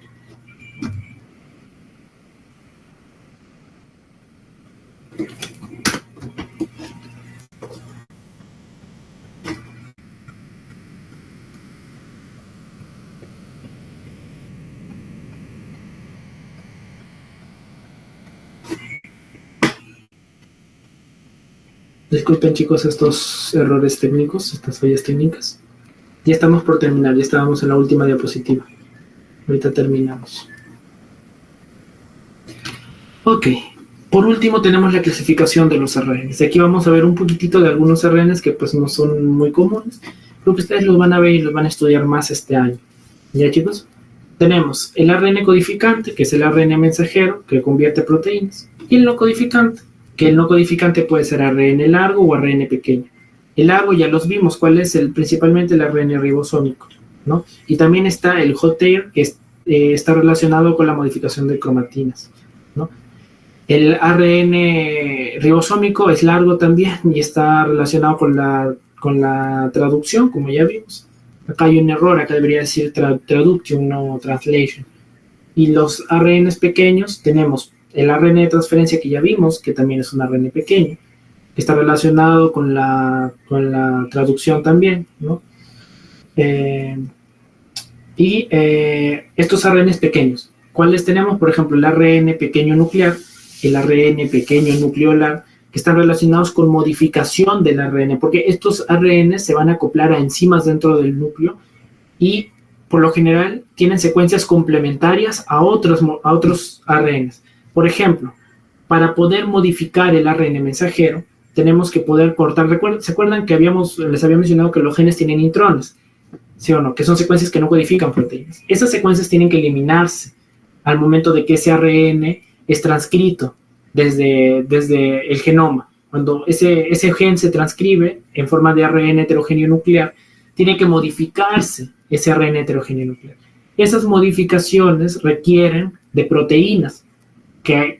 Disculpen, chicos, estos errores técnicos, estas fallas técnicas. Ya estamos por terminar, ya estábamos en la última diapositiva. Ahorita terminamos. Ok, por último tenemos la clasificación de los ARNs. Aquí vamos a ver un poquitito de algunos ARNs que pues no son muy comunes, pero que ustedes los van a ver y los van a estudiar más este año. ¿Ya, chicos? Tenemos el ARN codificante, que es el ARN mensajero, que convierte proteínas, y el no codificante, que el no codificante puede ser ARN largo o ARN pequeño. El largo ya los vimos, ¿cuál es? Principalmente el ARN ribosómico, ¿no? Y también está el hot air, que está relacionado con la modificación de cromatinas, ¿no? El ARN ribosómico es largo también y está relacionado con la traducción, como ya vimos. Acá hay un error, acá debería decir traduction, no translation. Y los ARNs pequeños tenemos el ARN de transferencia que ya vimos, que también es un ARN pequeño, que está relacionado con la traducción también, ¿no? Estos ARNs pequeños, ¿cuáles tenemos? Por ejemplo, el ARN pequeño nuclear, el ARN pequeño nucleolar, que están relacionados con modificación del ARN, porque estos ARN se van a acoplar a enzimas dentro del núcleo y por lo general tienen secuencias complementarias a otros ARNs. Por ejemplo, para poder modificar el ARN mensajero, tenemos que poder cortar. ¿Se acuerdan que les había mencionado que los genes tienen intrones? ¿Sí o no? Que son secuencias que no codifican proteínas. Esas secuencias tienen que eliminarse al momento de que ese ARN es transcrito desde el genoma. Cuando ese gen se transcribe en forma de ARN heterogéneo nuclear, tiene que modificarse ese ARN heterogéneo nuclear. Esas modificaciones requieren de proteínas que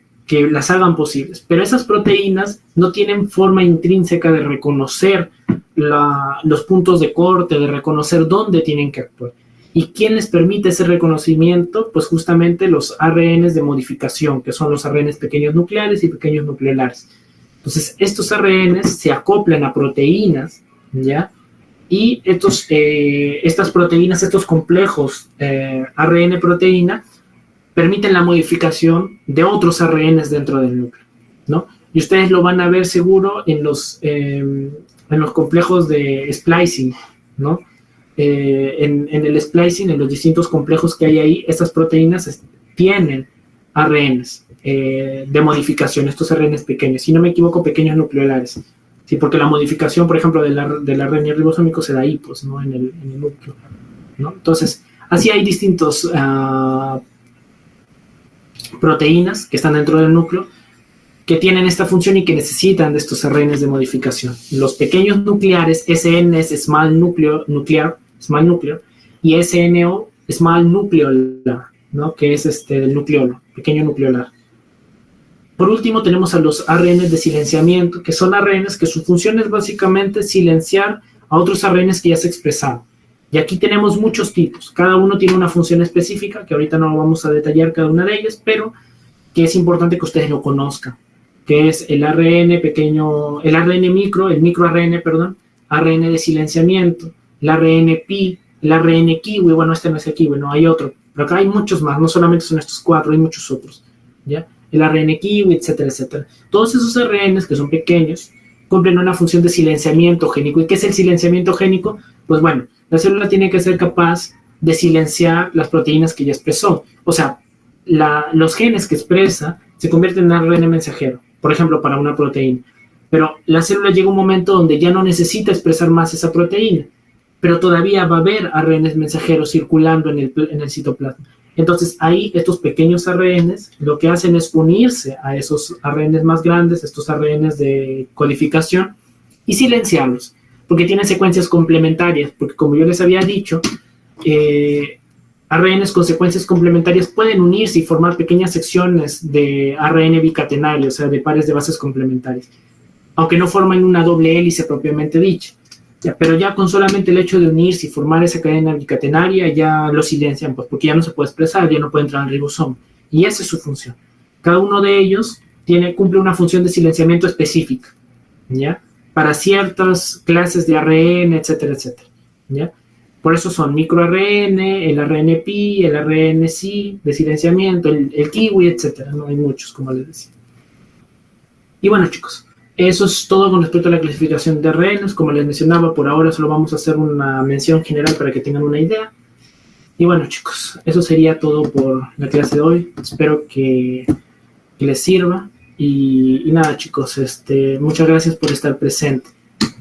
las hagan posibles, pero esas proteínas no tienen forma intrínseca de reconocer los puntos de corte, de reconocer dónde tienen que actuar. ¿Y quién les permite ese reconocimiento? Pues justamente los ARNs de modificación, que son los ARNs pequeños nucleares y pequeños nucleolares. Entonces, estos ARNs se acoplan a proteínas, ¿ya? Y estas proteínas, estos complejos ARN-proteína, permiten la modificación de otros ARNs dentro del núcleo, ¿no? Y ustedes lo van a ver seguro en los complejos de splicing, ¿no? En el splicing, en los distintos complejos que hay ahí, estas proteínas tienen ARNs de modificación, estos ARNs pequeños, si no me equivoco, pequeños nucleolares. Sí, porque la modificación, por ejemplo, del ARN ribosómico se da ahí, pues, ¿no? En el núcleo, ¿no? Entonces, así hay distintos proteínas que están dentro del núcleo que tienen esta función y que necesitan de estos ARNs de modificación. Los pequeños nucleares, SN es small nuclear, y SNO, small nucleolar, ¿no? Que es del nucleolo, pequeño nucleolar. Por último, tenemos a los ARNs de silenciamiento, que son ARNs que su función es básicamente silenciar a otros ARNs que ya se expresaron. Y aquí tenemos muchos tipos. Cada uno tiene una función específica, que ahorita no vamos a detallar cada una de ellas, pero que es importante que ustedes lo conozcan, que es el ARN pequeño, el ARN micro, el microARN, perdón, ARN de silenciamiento, el ARN pi, el ARN kiwi, bueno, este no es el kiwi, no, hay otro, pero acá hay muchos más, no solamente son estos 4, hay muchos otros, ¿ya? El ARN kiwi, etcétera, etcétera. Todos esos ARNs que son pequeños cumplen una función de silenciamiento génico. ¿Y qué es el silenciamiento génico? Pues bueno, la célula tiene que ser capaz de silenciar las proteínas que ya expresó. O sea, los genes que expresa se convierten en ARN mensajero, por ejemplo, para una proteína. Pero la célula llega a un momento donde ya no necesita expresar más esa proteína, pero todavía va a haber ARNs mensajeros circulando en el citoplasma. Entonces, ahí estos pequeños ARNs lo que hacen es unirse a esos ARNs más grandes, estos ARNs de codificación, y silenciarlos, porque tienen secuencias complementarias, porque como yo les había dicho, ARNs con secuencias complementarias pueden unirse y formar pequeñas secciones de ARN bicatenario, o sea, de pares de bases complementarias, aunque no forman una doble hélice propiamente dicha. Ya, pero ya con solamente el hecho de unirse y formar esa cadena bicatenaria ya lo silencian, pues, porque ya no se puede expresar, ya no puede entrar al ribosoma. Y esa es su función. Cada uno de ellos cumple una función de silenciamiento específica, ¿ya? Para ciertas clases de ARN, etcétera, etcétera, ¿ya? Por eso son microARN, el ARN pi, el ARN-Si de silenciamiento, el kiwi, etcétera. No hay muchos, como les decía. Y bueno, chicos, eso es todo con respecto a la clasificación de ARNs. Como les mencionaba, por ahora solo vamos a hacer una mención general para que tengan una idea. Y bueno, chicos, eso sería todo por la clase de hoy. Espero que les sirva. Y nada, chicos, muchas gracias por estar presente,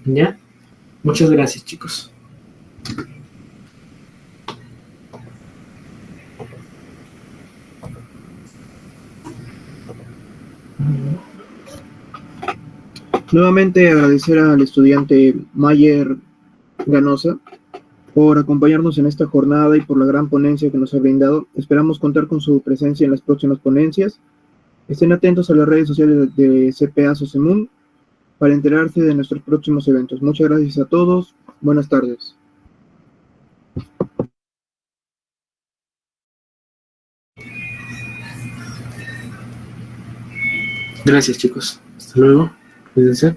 ¿ya? Muchas gracias, chicos. Nuevamente agradecer al estudiante Mayer Ganosa por acompañarnos en esta jornada y por la gran ponencia que nos ha brindado. Esperamos contar con su presencia en las próximas ponencias. Estén atentos a las redes sociales de CPA SOCEMUN para enterarse de nuestros próximos eventos. Muchas gracias a todos. Buenas tardes. Gracias, chicos. Hasta luego. Cuídense.